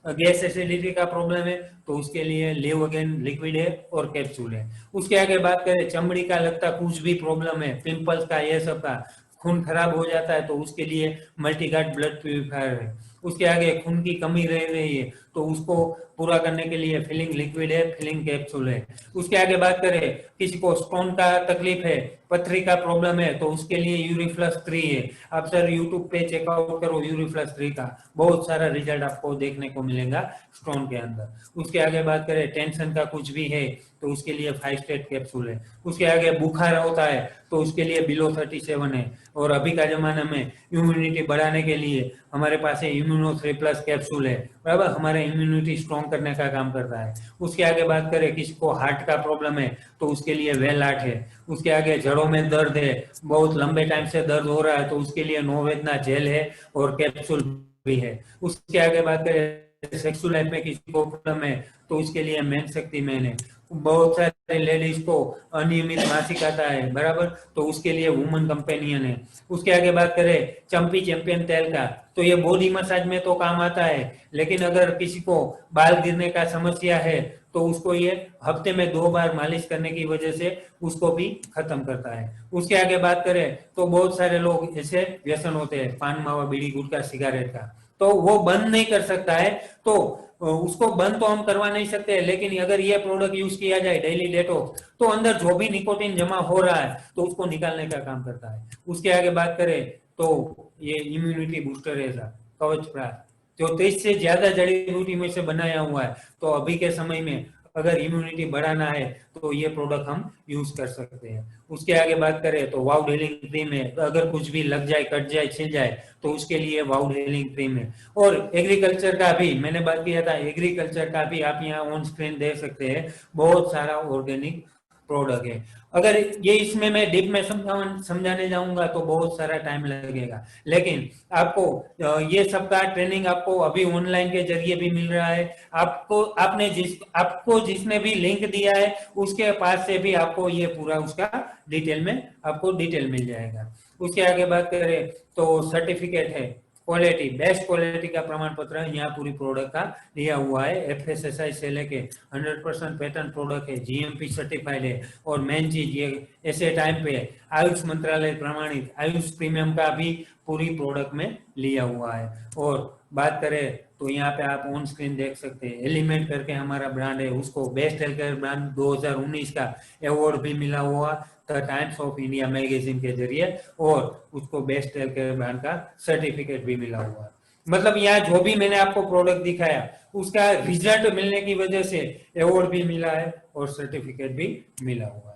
गैस एसिडिटी का प्रॉब्लम है तो उसके लिए लेवोगेन लिक्विड है और कैप्सूल है। उसके आगे बात करें चमड़ी का लगता कुछ भी प्रॉब्लम है, पिंपल्स का, ये सब का, खून खराब हो जाता है तो उसके लिए मल्टीगार्ड ब्लड प्यूरिफायर है। उसके आगे खून की कमी रह रही है तो उसको पूरा करने के लिए फिलिंग लिक्विड है, फिलिंग कैप्सूल है। उसके आगे बात करें किसी को स्टोन का तकलीफ है, पथरी का प्रॉब्लम है तो उसके लिए यूरिफ्लक्स 3 है। आप सर यूट्यूब पे चेकआउट करो यूरिफ्लक्स 3 का, बहुत सारा रिजल्ट आपको देखने को मिलेगा स्टोन के अंदर। उसके आगे बात करें टेंशन का कुछ भी है तो उसके लिए 5 स्टेट कैप्सूल है। उसके आगे बुखार होता है तो उसके लिए बिलो 37 है। और अभी का जमाना में इम्यूनिटी बढ़ाने के लिए हमारे पास इम्यूनो 3+ कैप्सूल है, बराबर, हमारे इम्यूनिटी स्ट्रॉन्ग करने का काम करता है। उसके आगे बात करें किसी को हार्ट का प्रॉब्लम है तो उसके लिए वेल आर्ट है। उसके आगे जड़ों में दर्द है, बहुत लंबे टाइम से दर्द हो रहा है तो उसके लिए नोवेदना जेल है और कैप्सूल भी है। उसके आगे बात करें सेक्सुअल लाइफ में किसी को प्रॉब्लम है तो उसके लिए मेन शक्ति मैन है। बहुत सारे लेडीज को अनियमित मासिक आता है, बराबर, तो उसके लिए वुमन कंपेनियन है। उसके आगे बात करें चंपी चैंपियन तेल का, तो ये बॉडी मसाज में तो काम आता है, लेकिन अगर किसी को बाल गिरने का समस्या है तो उसको ये हफ्ते में 2 बार मालिश करने की वजह से उसको भी खत्म करता है। उसके आगे बात करें तो बहुत सारे लोग ऐसे व्यसन होते हैं पान मावा बीड़ी गुटखा सिगारेट का, तो वो बंद नहीं कर सकता है, तो उसको बंद तो हम करवा नहीं सकते, लेकिन अगर ये प्रोडक्ट यूज किया जाए डेली डेटॉक्स तो अंदर जो भी निकोटीन जमा हो रहा है तो उसको निकालने का काम करता है। उसके आगे बात करें तो ये इम्यूनिटी बूस्टर है सर, कवच प्राप्त, जो 30 से ज्यादा जड़ी बूटी में से बनाया हुआ है। तो अभी के समय में अगर इम्यूनिटी बढ़ाना है तो ये प्रोडक्ट हम यूज कर सकते हैं। उसके आगे बात करें तो वाउड हीलिंग क्रीम है, अगर कुछ भी लग जाए, कट जाए, छिल जाए तो उसके लिए वाउड हीलिंग क्रीम है। और एग्रीकल्चर का भी मैंने बात किया था, एग्रीकल्चर का भी आप यहाँ ऑन स्क्रीन देख सकते हैं, बहुत सारा ऑर्गेनिक प्रोडक्ट है। अगर ये इसमें मैं डीप में समझाने जाऊंगा तो बहुत सारा टाइम लगेगा, लेकिन आपको ये सब का ट्रेनिंग आपको अभी ऑनलाइन के जरिए भी मिल रहा है। आपको जिसने भी लिंक दिया है उसके पास से भी आपको ये पूरा उसका डिटेल में आपको डिटेल मिल जाएगा। उसके आगे बात करें तो सर्टिफिकेट है, क्वालिटी, बेस्ट क्वालिटी का प्रमाण पत्र यहाँ पूरी प्रोडक्ट का दिया हुआ है। FSSAI से लेके 100% पैटर्न प्रोडक्ट है, GMP सर्टिफाइड है। और मेन चीज ये ऐसे टाइम पे आयुष मंत्रालय प्रमाणित आयुष प्रीमियम का भी पूरी प्रोडक्ट में लिया हुआ है। और बात करें तो यहाँ पे आप ऑन स्क्रीन देख सकते हैं, एलिमेंट करके हमारा ब्रांड है, उसको बेस्ट हेल्थ केयर ब्रांड 2019 का अवार्ड भी मिला हुआ the times of India magazine के जरिए, और उसको बेस्ट हेल्थ केयर ब्रांड का सर्टिफिकेट भी मिला हुआ है। मतलब यहाँ जो भी मैंने आपको प्रोडक्ट दिखाया उसका रिजल्ट मिलने की वजह से अवार्ड भी मिला है और सर्टिफिकेट भी मिला हुआ है।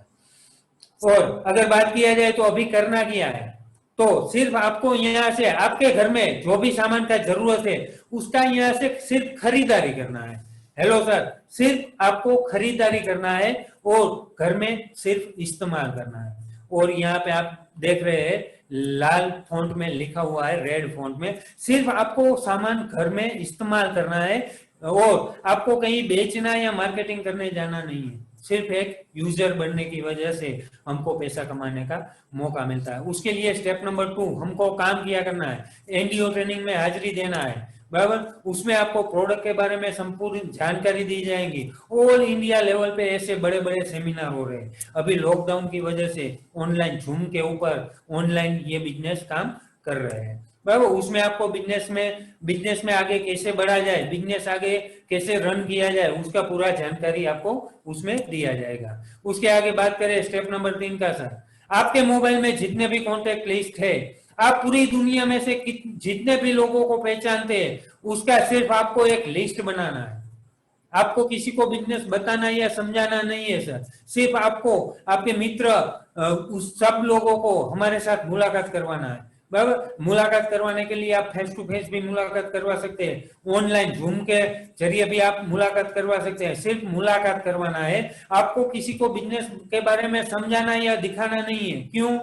और अगर बात किया जाए तो अभी करना क्या है, तो सिर्फ आपको यहाँ से आपके घर में जो भी सामान का जरूरत है उसका यहाँ से सिर्फ खरीदारी करना है। हेलो सर, सिर्फ आपको खरीदारी करना है और घर में सिर्फ इस्तेमाल करना है। और यहाँ पे आप देख रहे हैं लाल फॉन्ट में लिखा हुआ है, रेड फॉन्ट में, सिर्फ आपको सामान घर में इस्तेमाल करना है और आपको कहीं बेचना या मार्केटिंग करने जाना नहीं है। सिर्फ एक यूजर बनने की वजह से हमको पैसा कमाने का मौका मिलता है। उसके लिए स्टेप नंबर 2 हमको काम किया करना है, एनडीओ ट्रेनिंग में हाजिरी देना है, बराबर। उसमें आपको प्रोडक्ट के बारे में संपूर्ण जानकारी दी जाएगी। ऑल इंडिया लेवल पे ऐसे बड़े बड़े सेमिनार हो रहे हैं। अभी लॉकडाउन की वजह से ऑनलाइन जूम के ऊपर ऑनलाइन ये बिजनेस काम कर रहे हैं, बराबर। उसमें आपको बिजनेस में आगे कैसे बढ़ा जाए, बिजनेस आगे कैसे रन किया जाए, उसका पूरा जानकारी आपको उसमें दिया जाएगा। उसके आगे बात करें स्टेप नंबर 3 का सर, आपके मोबाइल में जितने भी कॉन्टेक्ट लिस्ट है, आप पूरी दुनिया में से जितने भी लोगों को पहचानते हैं उसका सिर्फ आपको एक लिस्ट बनाना है। आपको किसी को बिजनेस बताना या समझाना नहीं है सर, सिर्फ आपको आपके मित्र उस सब लोगों को हमारे साथ मुलाकात करवाना है, बराबर। मुलाकात करवाने के लिए आप फेस टू फेस भी मुलाकात करवा सकते हैं, ऑनलाइन जूम के जरिए भी आप मुलाकात करवा सकते हैं। सिर्फ मुलाकात करवाना है, आपको किसी को बिजनेस के बारे में समझाना या दिखाना नहीं है। क्यों?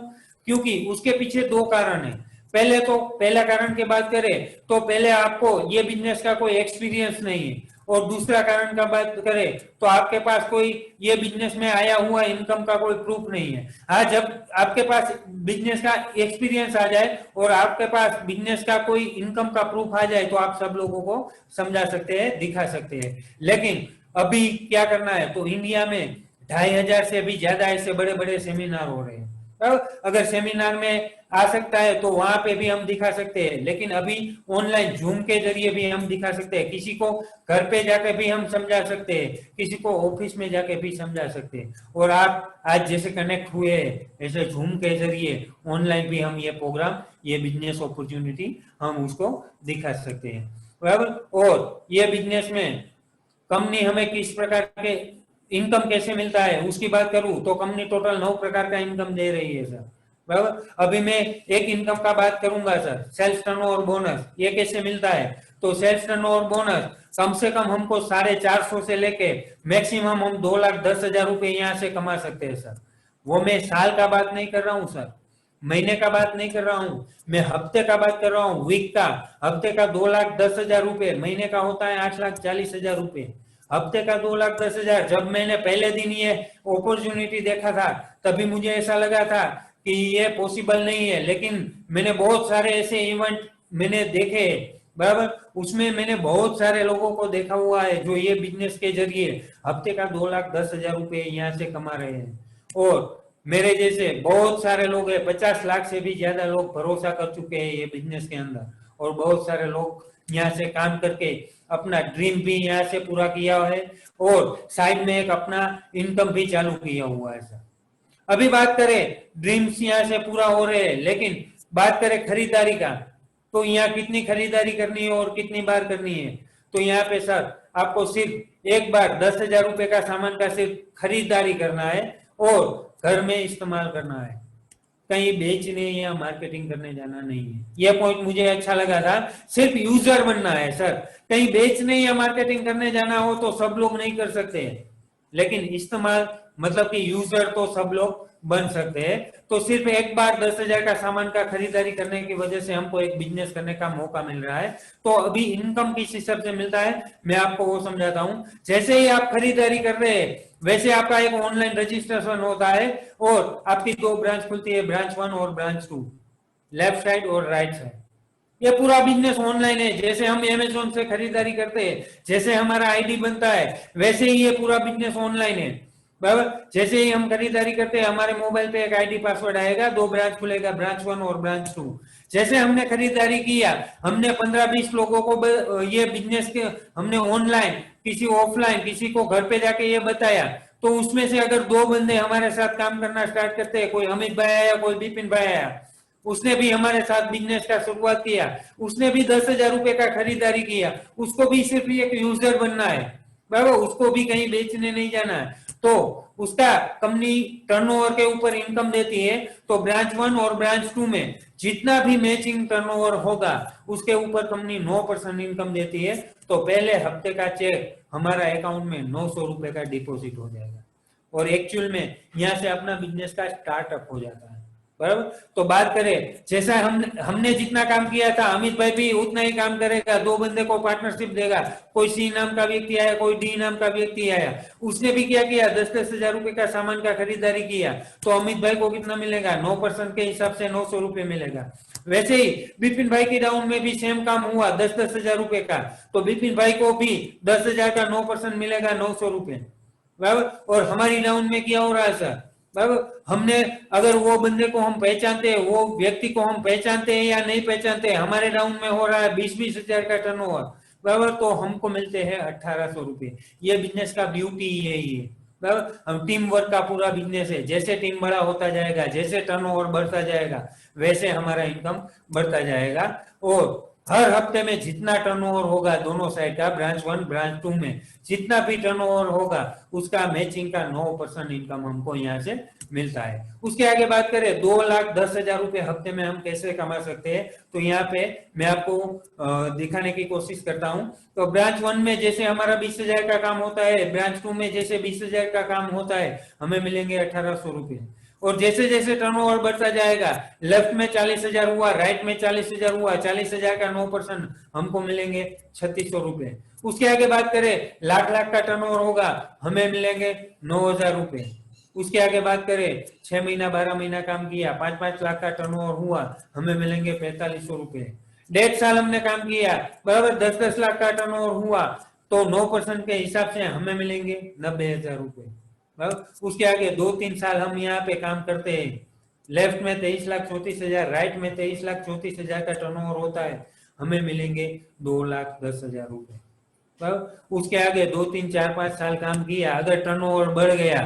क्योंकि उसके पीछे 2 कारण है। पहला कारण की बात करें तो पहले आपको ये बिजनेस का कोई एक्सपीरियंस नहीं है, और दूसरा कारण का बात करें तो आपके पास कोई ये बिजनेस में आया हुआ इनकम का कोई प्रूफ नहीं है। हाँ, जब आपके पास बिजनेस का एक्सपीरियंस आ जाए और आपके पास बिजनेस का कोई इनकम का प्रूफ आ जाए तो आप सब लोगों को समझा सकते हैं, दिखा सकते हैं। लेकिन अभी क्या करना है, तो इंडिया में 2500 से भी ज्यादा ऐसे बड़े बड़े सेमिनार हो रहे हैं। अगर सेमिनार में आ सकता है तो वहां पे भी हम दिखा सकते हैं, लेकिन अभी ऑनलाइन जूम के जरिए भी हम दिखा सकते हैं, किसी को घर पे जाके भी हम समझा सकते हैं, किसी को ऑफिस में जाके भी समझा सकते हैं। और आप आज जैसे कनेक्ट हुए ऐसे जूम के जरिए ऑनलाइन भी हम ये प्रोग्राम, ये बिजनेस अपॉर्चुनिटी हम उसको दिखा सकते हैं, बराबर। और ये बिजनेस में कंपनी हमें किस प्रकार के इनकम कैसे मिलता है उसकी बात करूं तो कंपनी टोटल 9 प्रकार का इनकम दे रही है सर, बराबर। अभी मैं एक इनकम का बात करूंगा सर, सेल्स टर्नओवर बोनस। ये कैसे मिलता है, तो सेल्स टर्नओवर बोनस कम से कम हमको 450 से लेके मैक्सिमम हम 2,10,000 रुपए यहाँ से कमा सकते हैं सर। वो मैं साल का बात नहीं कर रहा हूँ सर, महीने का बात नहीं कर रहा हूँ, मैं हफ्ते का बात कर रहा हूँ, वीक का। हफ्ते का 2,10,000 रुपए, महीने का होता है 8,40,000 रुपए। हफ्ते का 2,10,000। जब मैंने पहले दिन ये अपॉर्चुनिटी देखा था तभी मुझे ऐसा लगा था कि ये पॉसिबल नहीं है, लेकिन मैंने बहुत सारे ऐसे इवेंट मैंने देखे, बराबर। उसमें मैंने बहुत सारे लोगों को देखा हुआ है जो ये बिजनेस के जरिए हफ्ते का 2,10,000 रुपए यहाँ से कमा रहे हैं। और मेरे जैसे बहुत सारे लोग हैं, 50 लाख से भी ज्यादा लोग भरोसा कर चुके हैं ये बिजनेस के अंदर, और बहुत सारे लोग यहाँ से काम करके अपना ड्रीम भी यहाँ से पूरा किया है और साइड में एक अपना इनकम भी चालू किया हुआ है सर। अभी बात करें ड्रीम्स यहाँ से पूरा हो रहे हैं, लेकिन बात करें खरीदारी का, तो यहाँ कितनी खरीदारी करनी है और कितनी बार करनी है, तो यहाँ पे सर आपको सिर्फ एक बार 10,000 रुपए का सामान का सिर्फ खरीदारी करना है और घर में इस्तेमाल करना है, कहीं बेचने या मार्केटिंग करने जाना नहीं है। यह पॉइंट मुझे अच्छा लगा था, सिर्फ यूजर बनना है सर। कहीं बेचने या मार्केटिंग करने जाना हो तो सब लोग नहीं कर सकते, लेकिन इस्तेमाल मतलब कि यूजर तो सब लोग बन सकते हैं। तो सिर्फ एक बार 10,000 का सामान का खरीदारी करने की वजह से हमको एक बिजनेस करने का मौका मिल रहा है। तो अभी इनकम किस हिसाब से मिलता है मैं आपको वो समझाता हूँ। जैसे ही आप खरीदारी कर रहे हैं वैसे आपका एक ऑनलाइन रजिस्ट्रेशन होता है और आपकी 2 ब्रांच खुलती है, ब्रांच 1 और ब्रांच 2, लेफ्ट साइड और राइट साइड। ये पूरा बिजनेस ऑनलाइन है। जैसे हम अमेज़न से खरीदारी करते हैं, जैसे हमारा आईडी बनता है, वैसे ही ये पूरा बिजनेस ऑनलाइन है, बराबर। जैसे ही हम खरीदारी करते हैं हमारे मोबाइल पे एक आईडी पासवर्ड आएगा, 2 ब्रांच खुलेगा, ब्रांच 1 और ब्रांच 2। जैसे हमने खरीदारी किया, हमने 15-20 लोगों को ये बिजनेस के हमने ऑनलाइन, किसी ऑफलाइन, किसी को घर पे जाके ये बताया, तो उसमें से अगर 2 बंदे हमारे साथ काम करना स्टार्ट करते हैं, कोई अमित भाई आया, कोई विपिन भाई आया, उसने भी हमारे साथ बिजनेस का शुरुआत किया, उसने भी 10,000 रुपए का खरीदारी किया, उसको भी सिर्फ एक यूजर बनना है, बराबर, उसको भी कहीं बेचने नहीं जाना है। तो उसका कंपनी टर्नओवर के ऊपर इनकम देती है, तो ब्रांच 1 और ब्रांच 2 में जितना भी मैचिंग टर्नओवर होगा उसके ऊपर कंपनी 9% इनकम देती है। तो पहले हफ्ते का चेक हमारा अकाउंट में 900 रुपए का डिपॉजिट हो जाएगा और एक्चुअल में यहाँ से अपना बिजनेस का स्टार्टअप हो जाता है, बराबर। तो बात करें, जैसा हमने जितना काम किया था, अमित भाई भी उतना ही काम करेगा, 2 बंदे को पार्टनरशिप देगा, कोई सी नाम का व्यक्ति आया, कोई डी नाम का व्यक्ति आया, उसने भी क्या किया, 10-10 हजार रुपए का सामान का खरीदारी किया, तो अमित भाई को कितना मिलेगा, 9% के हिसाब से 900 रुपए मिलेगा। वैसे ही बिपिन भाई के डाउन में भी सेम काम हुआ, 10-10 हजार रुपए का, तो बिपिन भाई को भी 10,000 का 9% मिलेगा, 900 रुपए, बराबर। और हमारी डाउन में क्या हो रहा है सर, बराबर, हमने अगर वो बंदे को हम पहचानते हैं, वो व्यक्ति को हम पहचानते हैं या नहीं पहचानते, हमारे डाउन में हो रहा है 20-20 हजार का टर्नओवर, बराबर, तो हमको मिलते हैं 1800 रुपए। ये बिजनेस का ब्यूटी यही है, बराबर। हम टीम वर्क का पूरा बिजनेस है, जैसे टीम बड़ा होता जाएगा, जैसे टर्नओवर बढ़ता जाएगा, वैसे हमारा इनकम बढ़ता जाएगा। और हर हफ्ते में जितना टर्नओवर होगा दोनों साइड का, ब्रांच 1 ब्रांच 2 में जितना भी टर्नओवर होगा उसका मैचिंग का 9% इनकम हमको यहाँ से मिलता है। उसके आगे बात करें 2,10,000 रुपए हफ्ते में हम कैसे कमा सकते हैं, तो यहाँ पे मैं आपको दिखाने की कोशिश करता हूँ। तो ब्रांच 1 में जैसे हमारा 20,000 का काम होता है, ब्रांच 2 में जैसे 20,000 का काम होता है, हमें मिलेंगे 1800 रुपए। और जैसे जैसे टर्नओवर बढ़ता जाएगा, लेफ्ट में 40,000 हुआ, राइट में 40,000 हुआ, 40,000 का 9% हमको मिलेंगे 3600 रुपए। उसके आगे बात करें, लाख का टर्नओवर होगा, हमें मिलेंगे 9,000 रुपए। उसके आगे बात करें, 6 महीना 12 महीना काम किया, 5-5 लाख का टर्नओवर हुआ, हमें मिलेंगे 4500 रुपए। 1.5 साल हमने काम किया, बराबर, 10-10 लाख का टर्नओवर हुआ, तो 9% के हिसाब से हमें मिलेंगे 90,000 रुपए। उसके आगे 2-3 साल हम यहाँ पे काम करते हैं, लेफ्ट में 23,34,000, राइट में 23,34,000 का टर्नओवर होता है, हमें मिलेंगे 2,10,000 रुपए। उसके आगे 2-3-4-5 साल काम किया, अगर टर्नओवर बढ़ गया,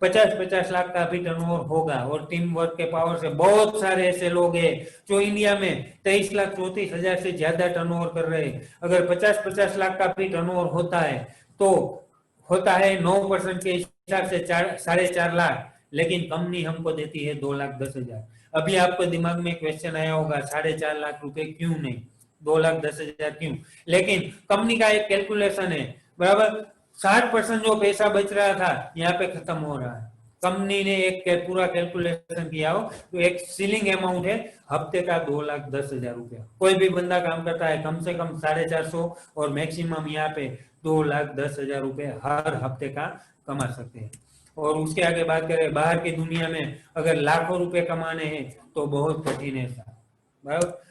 50-50 लाख का भी टर्नओवर होगा, और टीम वर्क के पावर से बहुत सारे ऐसे लोग हैं जो इंडिया में 23,34,000 से ज्यादा टर्नओवर कर रहे हैं। अगर 50-50 लाख का भी टर्नओवर होता है तो होता है 9% के हिसाब से 4.5 लाख, लेकिन कंपनी हमको देती है 2,10,000। अभी आपको दिमाग में क्वेश्चन आया होगा 4.5 लाख रुपए क्यों नहीं, 2,10,000 क्यों? लेकिन कंपनी का एक कैलकुलेशन है, बराबर, 60% जो पैसा बच रहा था यहाँ पे खत्म हो रहा है। कंपनी ने एक पूरा कैलकुलेशन किया हो, तो एक सीलिंग अमाउंट है हफ्ते का 2,10,000 रुपया। कोई भी बंदा काम करता है कम से कम 450 और मैक्सिमम यहाँ पे 2,10,000 रुपए हर हफ्ते का कमा सकते हैं। और उसके आगे बात करें, बाहर की दुनिया में अगर लाखों रुपए कमाने हैं तो बहुत कठिन है साहब, बराबर।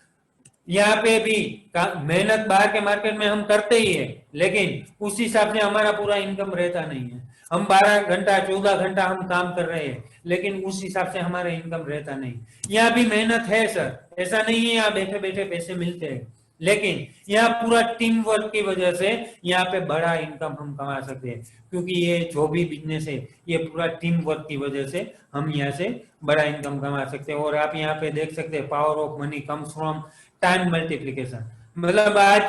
यहाँ पे भी मेहनत बाहर के मार्केट में हम करते ही है, लेकिन उस हिसाब से हमारा पूरा इनकम रहता नहीं है। हम 12 घंटा 14 घंटा हम काम कर रहे हैं, लेकिन उस हिसाब से हमारा इनकम रहता नहीं। यहाँ भी मेहनत है सर, ऐसा नहीं है यहाँ बैठे बैठे पैसे मिलते हैं, लेकिन यहाँ पूरा टीम वर्क की वजह से यहाँ पे बड़ा इनकम हम कमा सकते हैं, क्योंकि ये जो भी बिजनेस है ये पूरा टीम वर्क की वजह से हम यहाँ से बड़ा इनकम कमा सकते हैं। और आप यहाँ पे देख सकते हैं, power of money comes from time multiplication. मतलब आज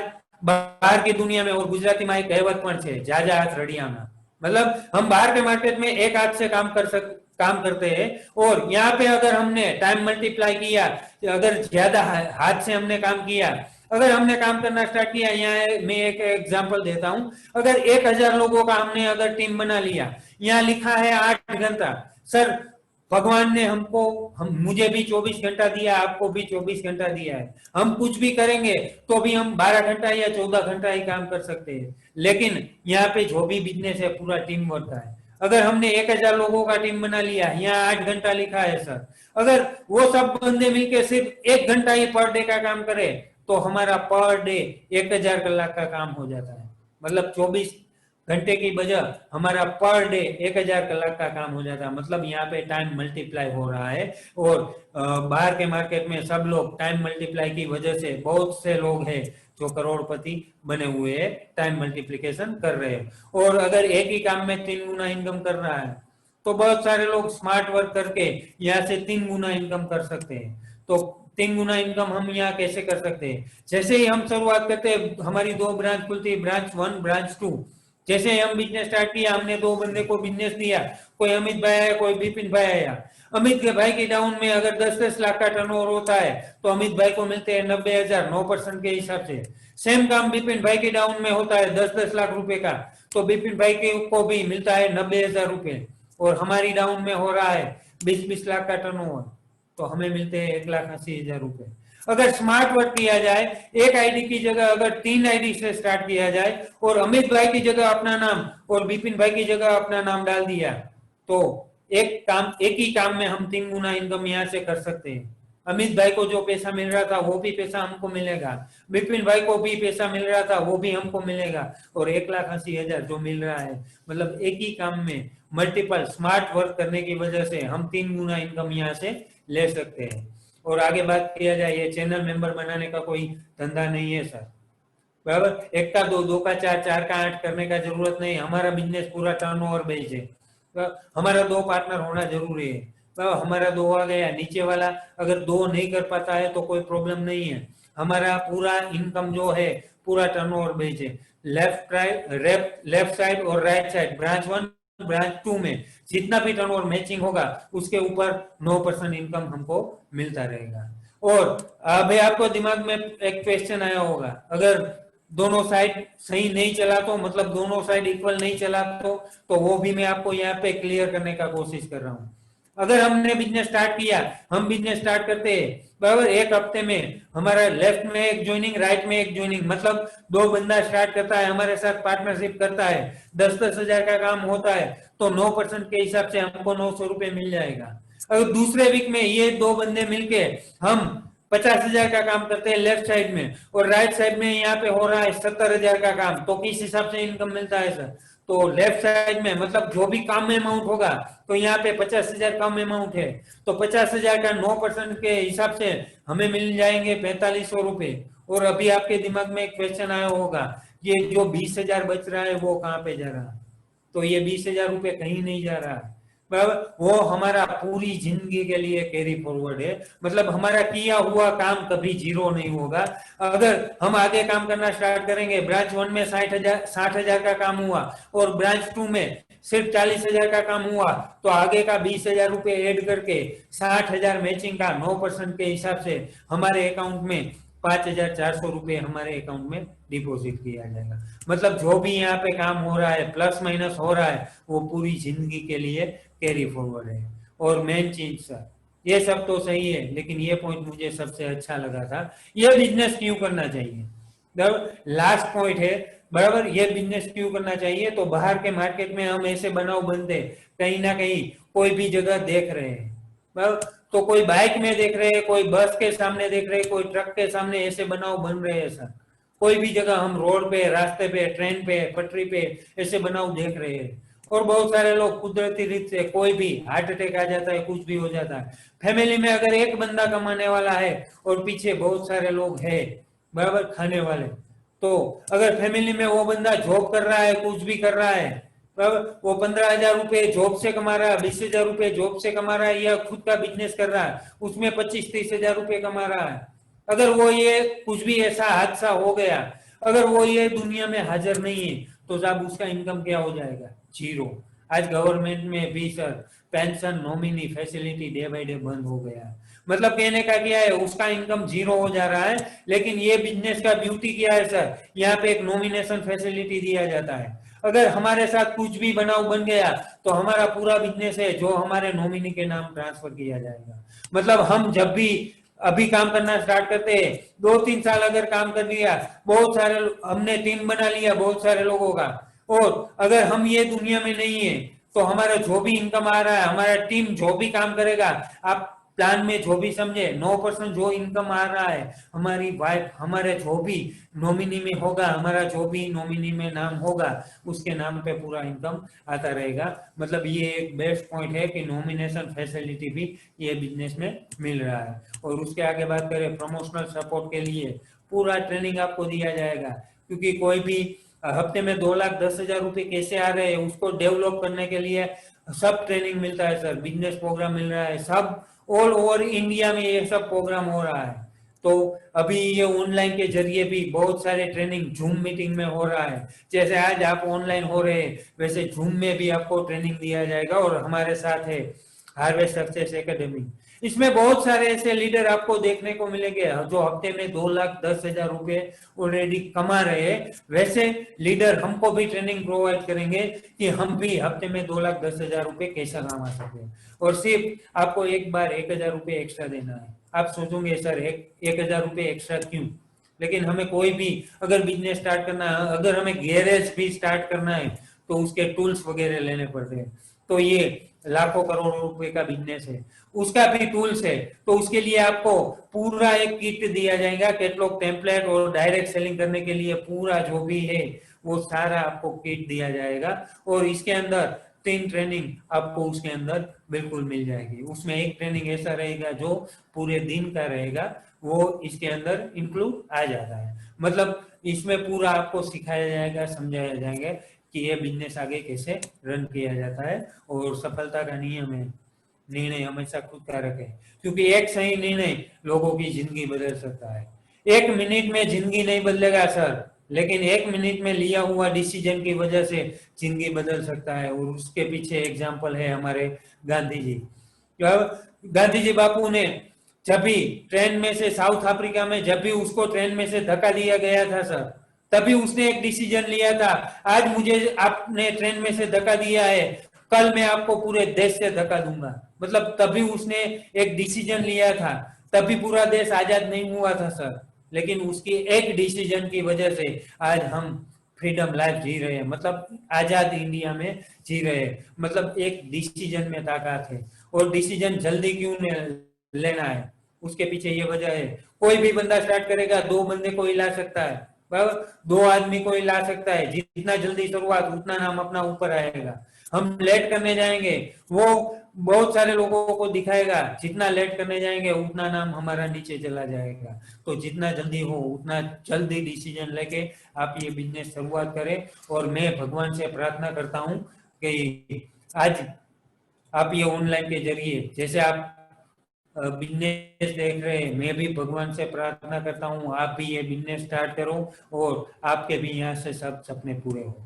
बाहर की दुनिया में, और गुजराती में एक कहेवत पण छे, जाजा हाथ रड़ियाना, मतलब हम बाहर के मार्केट में एक हाथ से काम करते हैं, और यहाँ पे अगर हमने टाइम मल्टीप्लाई किया, अगर ज्यादा हाथ से हमने काम किया, अगर हमने काम करना स्टार्ट किया, यहाँ मैं एक एग्जांपल देता हूं, अगर 1,000 लोगों का हमने अगर टीम बना लिया, यहाँ लिखा है 8 घंटा, सर भगवान ने मुझे भी 24 घंटा दिया, आपको भी 24 घंटा दिया है, हम कुछ भी करेंगे तो भी हम 12 घंटा या 14 घंटा ही काम कर सकते हैं। लेकिन यहाँ पे जो भी बिजनेस है पूरा टीम वर्क का है। अगर हमने 1,000 लोगों का टीम बना लिया, यहाँ 8 घंटा लिखा है सर, अगर वो सब बंदे मिलके सिर्फ 1 घंटा ही पर डे का काम करे, तो हमारा पर डे 1,000 कलाक का काम हो जाता है। मतलब 24 घंटे की बजाय हमारा पर डे 1,000 कलाक का काम हो जाता है। मतलब यहाँ पे टाइम मल्टीप्लाई हो रहा है। और बाहर के मार्केट में सब लोग टाइम मल्टीप्लाई की वजह से, बहुत से लोग हैं जो करोड़पति बने हुए हैं, टाइम मल्टीप्लिकेशन कर रहे हैं। और अगर एक ही काम में 3 गुना इनकम कर रहा है, तो बहुत सारे लोग स्मार्ट वर्क करके यहाँ से 3 गुना इनकम कर सकते हैं। तो 3 गुना इनकम हम यहाँ कैसे कर सकते हैं? जैसे ही हम शुरुआत करते हैं, हमारी 2 ब्रांच खुलती है, ब्रांच 1 ब्रांच 2। जैसे ही हम बिजनेस स्टार्ट किया, हमने 2 बंदे को बिजनेस दिया, कोई अमित भाई आया, कोई बिपिन भाई आया। अमित के भाई के डाउन में अगर 10-10 लाख का टर्नओवर होता है तो अमित भाई को मिलते हैं 90,000, 9% के हिसाब से। सेम काम बिपिन भाई के डाउन में होता है 10-10 लाख रुपए का, तो बिपिन भाई को भी मिलता है 90,000 रुपए। और हमारी डाउन में हो रहा है 20-20 लाख का टर्नओवर, तो हमें मिलते हैं 1,80,000 रुपए। अगर स्मार्ट वर्क किया जाए, एक आईडी की जगह अगर 3 आईडी से स्टार्ट किया जाए और अमित भाई की जगह अपना नाम और बिपिन भाई की जगह अपना नाम डाल दिया, तो एक ही काम में हम 3 गुना इनकम यहाँ से कर सकते हैं। अमित भाई को जो पैसा मिल रहा था वो भी पैसा हमको मिलेगा, बिपिन भाई को भी पैसा मिल रहा था वो भी हमको मिलेगा, और 1,80,000 जो मिल रहा है, मतलब एक ही काम में मल्टीपल स्मार्ट वर्क करने की वजह से हम 3 गुना इनकम यहाँ से ले सकते हैं। और आगे बात किया जाए, ये चैनल मेंबर बनाने का कोई धंधा नहीं है सर, बराबर। 1 का 2, 2 का 4, 4 का 8 करने का जरूरत नहीं। हमारा बिजनेस पूरा टर्नओवर बेस्ड है, हमारा 2 पार्टनर होना जरूरी है। हमारा 2 आ गया, नीचे वाला अगर 2 नहीं कर पाता है तो कोई प्रॉब्लम नहीं है। हमारा पूरा इनकम जो है पूरा टर्नओवर बेस्ड है। लेफ्ट साइड और राइट साइड, ब्रांच 1 ब्रांच 2 में जितना भी टर्नओवर मैचिंग होगा उसके ऊपर 9% इनकम हमको मिलता रहेगा। और अभी आपको दिमाग में एक क्वेश्चन आया होगा, अगर दोनों साइड सही नहीं चला तो, मतलब दोनों साइड इक्वल नहीं चला तो वो भी मैं आपको यहाँ पे क्लियर करने का कोशिश कर रहा हूँ। अगर हमने बिजनेस स्टार्ट किया, हम बिजनेस स्टार्ट करते हैं, बराबर, एक हफ्ते में हमारा लेफ्ट में एक ज्वाइनिंग, राइट में एक ज्वाइनिंग, मतलब 2 बंदा स्टार्ट करता है, हमारे साथ पार्टनरशिप करता है, 10-10 हजार का काम होता है, तो 9% के हिसाब से हमको 900 रुपए मिल जाएगा। अगर दूसरे वीक में ये 2 बंदे मिलके हम 50,000 का काम करते हैं लेफ्ट साइड में, और राइट साइड में यहाँ पे हो रहा है 70,000 का काम, तो किस हिसाब से इनकम मिलता है सर? तो लेफ्ट साइड में मतलब जो भी काम में अमाउंट होगा, तो यहाँ पे 50,000 कम अमाउंट है, तो 50,000 का 9% के हिसाब से हमें मिल जाएंगे 4,500 रुपए। और अभी आपके दिमाग में एक क्वेश्चन आया होगा, ये जो 20,000 बच रहा है वो कहाँ पे जा रहा है? तो ये 20,000 रुपए कहीं नहीं जा रहा है, बराबर। वो हमारा पूरी जिंदगी के लिए कैरी फॉरवर्ड है, मतलब हमारा किया हुआ काम कभी जीरो नहीं होगा। अगर हम आगे काम करना स्टार्ट करेंगे, ब्रांच 1 में 60,000 का काम हुआ और ब्रांच 2 में सिर्फ 40,000 का काम हुआ, तो आगे का 20,000 रुपए ऐड करके 60,000 मैचिंग का 9% के हिसाब से हमारे अकाउंट में 5,400 रुपए हमारे अकाउंट में डिपॉजिट किया जाएगा। मतलब जो भी यहाँ पे काम हो रहा है, प्लस माइनस हो रहा है, वो पूरी जिंदगी के लिए कैरी फॉरवर्ड है। और मेन चीज सर, ये सब तो सही है, लेकिन ये पॉइंट मुझे सबसे अच्छा लगा था, ये बिजनेस क्यों करना चाहिए, लास्ट पॉइंट है, बराबर। ये बिजनेस क्यों करना चाहिए? तो बाहर के मार्केट में हम ऐसे बनाव बनते कहीं ना कहीं कोई भी जगह देख रहे हैं, बराबर। तो कोई बाइक में देख रहे हैं, कोई बस के सामने देख रहे हैं, कोई ट्रक के सामने ऐसे बनाव बन रहे हैं सर। कोई भी जगह हम रोड पे, रास्ते पे, ट्रेन पे, पटरी पे ऐसे बनाव देख रहे हैं। और बहुत सारे लोग कुदरती रीत से कोई भी हार्ट अटैक आ जाता है, कुछ भी हो जाता है। फैमिली में अगर एक बंदा कमाने वाला है और पीछे बहुत सारे लोग हैं, बराबर, खाने वाले, तो अगर फैमिली में वो बंदा जॉब कर रहा है, कुछ भी कर रहा है, बराबर, वो 15,000 रुपए जॉब से कमा रहा है, 20,000 रुपए जॉब से कमा रहा है, या खुद का बिजनेस कर रहा है, उसमें 25-30 हजार रुपए कमा रहा है। अगर वो ये कुछ भी ऐसा हादसा हो गया, अगर वो ये दुनिया में हाजिर नहीं है, तो साहब उसका इनकम क्या हो जाएगा? जीरो। आज गवर्नमेंट में भी sir pension nominee facility day by day बंद हो गया है। मतलब कहने का क्या है, उसका इनकम जीरो हो जा रहा है, लेकिन ये बिजनेस का ब्यूटी क्या है सर, यहाँ पे एक नॉमिनेशन फैसिलिटी दिया जाता है। अगर हमारे साथ कुछ भी बनाव बन गया तो हमारा पूरा बिजनेस है जो हमारे नॉमिनी के नाम ट्रांसफर किया जाएगा। मतलब हम जब भी अभी काम करना स्टार्ट करते हैं, 2-3 साल अगर काम कर लिया, बहुत सारे हमने टीम बना लिया बहुत सारे लोगों का, और अगर हम ये दुनिया में नहीं है तो हमारा जो भी इनकम आ रहा है, हमारा टीम जो भी काम करेगा, आप प्लान में जो भी समझे, 9% जो इनकम आ रहा है, हमारी वाइफ, हमारे जो भी नॉमिनी में होगा, हमारा जो भी नॉमिनी में नाम होगा, उसके नाम पे पूरा इनकम आता रहेगा। मतलब ये एक बेस्ट पॉइंट है कि नॉमिनेशन फैसिलिटी भी ये बिजनेस में मिल रहा है। और उसके आगे बात करें, प्रमोशनल सपोर्ट के लिए पूरा ट्रेनिंग आपको दिया जाएगा, क्योंकि कोई भी हफ्ते में 2,10,000 रुपए कैसे आ रहे हैं उसको डेवलप करने के लिए सब ट्रेनिंग मिलता है सर, बिजनेस प्रोग्राम मिल रहा है, सब ऑल ओवर इंडिया में ये सब प्रोग्राम हो रहा है। तो अभी ये ऑनलाइन के जरिए भी बहुत सारे ट्रेनिंग जूम मीटिंग में हो रहा है। जैसे आज आप ऑनलाइन हो रहे हैं वैसे जूम में भी आपको ट्रेनिंग दिया जाएगा, और हमारे साथ है हार्वेस्ट सक्सेस एकेडमी। इसमें बहुत सारे ऐसे लीडर आपको देखने को मिलेंगे जो हफ्ते में 2,10,000 रुपए ऑलरेडी कमा रहे हैं। वैसे लीडर हमको भी ट्रेनिंग प्रोवाइड करेंगे कि हम भी हफ्ते में 2,10,000 रुपए कैसा कमा सके, और सिर्फ आपको एक बार 1,000 रुपए एक्स्ट्रा देना है। आप सोचोगे सर 1,000 रुपए एक्स्ट्रा क्यों, लेकिन हमें कोई भी अगर बिजनेस स्टार्ट करना है, अगर हमें गैरेज भी स्टार्ट करना है तो उसके टूल्स वगैरह लेने पड़ते हैं। तो ये लाखों करोड़ों रुपए का बिजनेस है, उसका भी टूल्स है। तो उसके लिए आपको पूरा एक किट दिया जाएगा, कैटलॉग, टेम्पलेट और डायरेक्ट सेलिंग करने के लिए पूरा जो भी है वो सारा आपको किट दिया जाएगा। और इसके अंदर 3 ट्रेनिंग आपको उसके अंदर बिल्कुल मिल जाएगी। उसमें एक ट्रेनिंग ऐसा रहेगा जो पूरे दिन का रहेगा, वो इसके अंदर इंक्लूड आ जाता है। मतलब इसमें पूरा आपको सिखाया जाएगा, समझाया जाएगा कि ये बिजनेस आगे कैसे रन किया जाता है। और सफलता का नियम है, निर्णय हमेशा खुद का रखें, क्योंकि एक सही निर्णय लोगों की जिंदगी बदल सकता है। 1 मिनट में जिंदगी नहीं बदलेगा सर, लेकिन 1 मिनट में लिया हुआ डिसीजन की वजह से जिंदगी बदल सकता है। और उसके पीछे एग्जाम्पल है हमारे गांधी जी। गांधी जी बापू ने जब भी ट्रेन में से साउथ अफ्रीका में जब भी उसको ट्रेन में से धक्का दिया गया था सर, तभी उसने एक डिसीजन लिया था, आज मुझे आपने ट्रेन में से धक्का दिया है, कल मैं आपको पूरे देश से धक्का दूंगा। मतलब तभी उसने एक डिसीजन लिया था, तभी पूरा देश आजाद नहीं हुआ था सर, लेकिन उसकी एक डिसीजन की वजह से आज हम फ्रीडम लाइफ जी रहे हैं, मतलब आजाद इंडिया में जी रहे हैं। मतलब एक डिसीजन में ताकत है, और डिसीजन जल्दी क्यों लेना है उसके पीछे ये वजह है। कोई भी बंदा स्टार्ट करेगा 2 बंदे को हिला सकता है, 2 आदमी को हिला सकता है। जितना जल्दी शुरुआत उतना नाम अपना ऊपर आएगा। हम लेट करने जाएंगे वो बहुत सारे लोगों को दिखाएगा, जितना लेट करने जाएंगे उतना नाम हमारा नीचे चला जाएगा। तो जितना जल्दी हो उतना जल्दी डिसीजन लेके आप ये बिजनेस शुरुआत करें। और मैं भगवान से प्रार्थना करता हूँ कि आज आप ये ऑनलाइन के जरिए जैसे आप बिजनेस देख रहे हैं, मैं भी भगवान से प्रार्थना करता हूँ आप भी ये बिजनेस स्टार्ट करो और आपके भी यहाँ से सब सपने पूरे हो।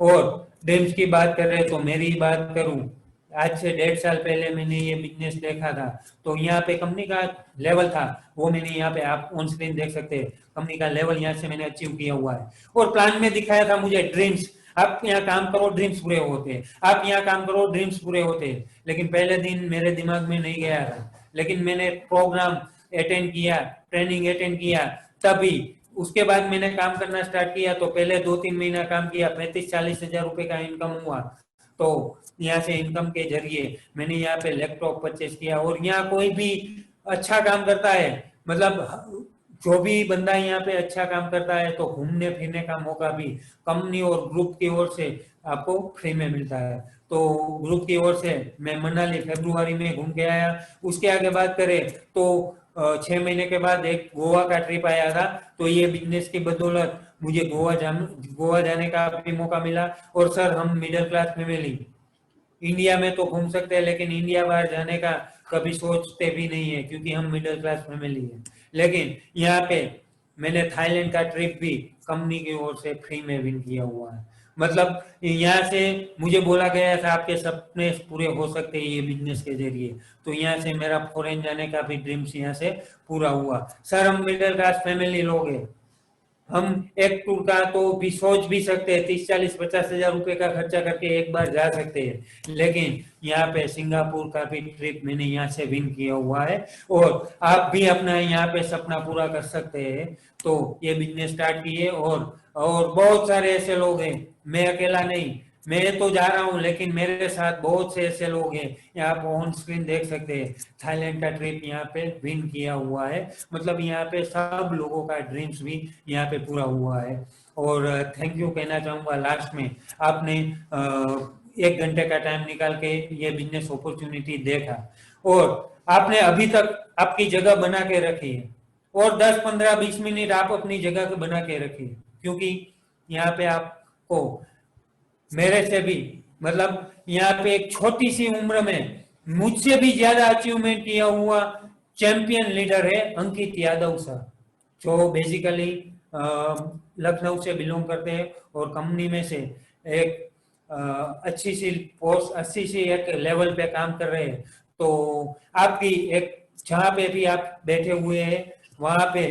और ड्रीम्स की बात कर रहे हैं तो मेरी बात करूं, आज से 1.5 साल पहले मैंने ये बिजनेस देखा था, तो यहाँ पे कंपनी का लेवल था वो मैंने यहाँ पे आप ऑन स्क्रीन देख सकते हैं। कंपनी का लेवल यहाँ से मैंने अचीव किया हुआ है, और प्लान में दिखाया था मुझे ड्रीम्स, आप यहाँ काम करो ड्रीम्स पूरे होते हैं, आप यहाँ काम करो ड्रीम्स पूरे होते हैं। लेकिन पहले दिन मेरे दिमाग में नहीं गया था, लेकिन मैंने प्रोग्राम अटेंड किया, ट्रेनिंग अटेंड किया, तभी उसके बाद मैंने काम करना स्टार्ट किया। तो पहले 2-3 महीना काम किया, 35-40 हजार रुपए का इनकम हुआ। तो यहाँ से इनकम के जरिए मैंने यहाँ पे लैपटॉप परचेज किया। और यहाँ कोई भी अच्छा काम करता है, मतलब जो भी बंदा यहाँ पे अच्छा काम करता है तो घूमने फिरने का मौका भी कंपनी और ग्रुप की ओर से आपको फ्री में मिलता है। तो ग्रुप की ओर से मैं मनाली फरवरी में घूम के आया। उसके आगे बात करें तो 6 महीने के बाद एक गोवा का ट्रिप आया था। तो ये बिजनेस की बदौलत मुझे गोवा जाने का भी मौका मिला। और सर हम मिडिल क्लास फैमिली इंडिया में तो घूम सकते हैं, लेकिन इंडिया बाहर जाने का कभी सोचते भी नहीं है, क्योंकि हम मिडिल क्लास फैमिली है। लेकिन यहाँ पे मैंने थाईलैंड का ट्रिप भी कंपनी की ओर से फ्री में विन किया हुआ है। मतलब यहाँ से मुझे बोला गया था आपके सपने पूरे हो सकते हैं ये बिजनेस के जरिए। तो यहाँ से मेरा फॉरेन जाने का भी ड्रीम्स यहाँ से पूरा हुआ। सर हम मिडिल क्लास फैमिली लोग हैं, हम एक टूर का तो भी सोच भी सकते हैं, 30-40-50 हजार रुपए का खर्चा करके एक बार जा सकते हैं। लेकिन यहाँ पे सिंगापुर का भी ट्रिप मैंने यहाँ से विन किया हुआ है, और आप भी अपना यहाँ पे सपना पूरा कर सकते हैं। तो ये बिजनेस स्टार्ट किए, और बहुत सारे ऐसे लोग हैं, मैं अकेला नहीं, मैं तो जा रहा हूँ लेकिन मेरे साथ बहुत से ऐसे लोग हैं। यहाँ पे ऑन स्क्रीन देख सकते हैं, थाईलैंड का ट्रिप यहाँ पे विन किया हुआ है। मतलब यहाँ पे सब लोगों का ड्रीम्स भी यहाँ पे पूरा हुआ है। और थैंक यू कहना चाहूंगा लास्ट में, आपने 1 घंटे का टाइम निकाल के ये बिजनेस अपॉर्चुनिटी देखा, और आपने अभी तक आपकी जगह बना के रखी है, और 10-15-20 मिनट आप अपनी जगह बना के रखिए, क्योंकि यहाँ पे आपको मेरे से भी, मतलब यहाँ पे एक छोटी सी उम्र में मुझसे भी ज्यादा अचीवमेंट किया हुआ चैंपियन लीडर है अंकित यादव सर, जो बेसिकली लखनऊ से बिलोंग करते हैं और कंपनी में से एक अच्छी सी पोस्ट, अच्छी सी एक लेवल पे काम कर रहे हैं। तो आपकी एक, जहाँ पे भी आप बैठे हुए हैं वहां पे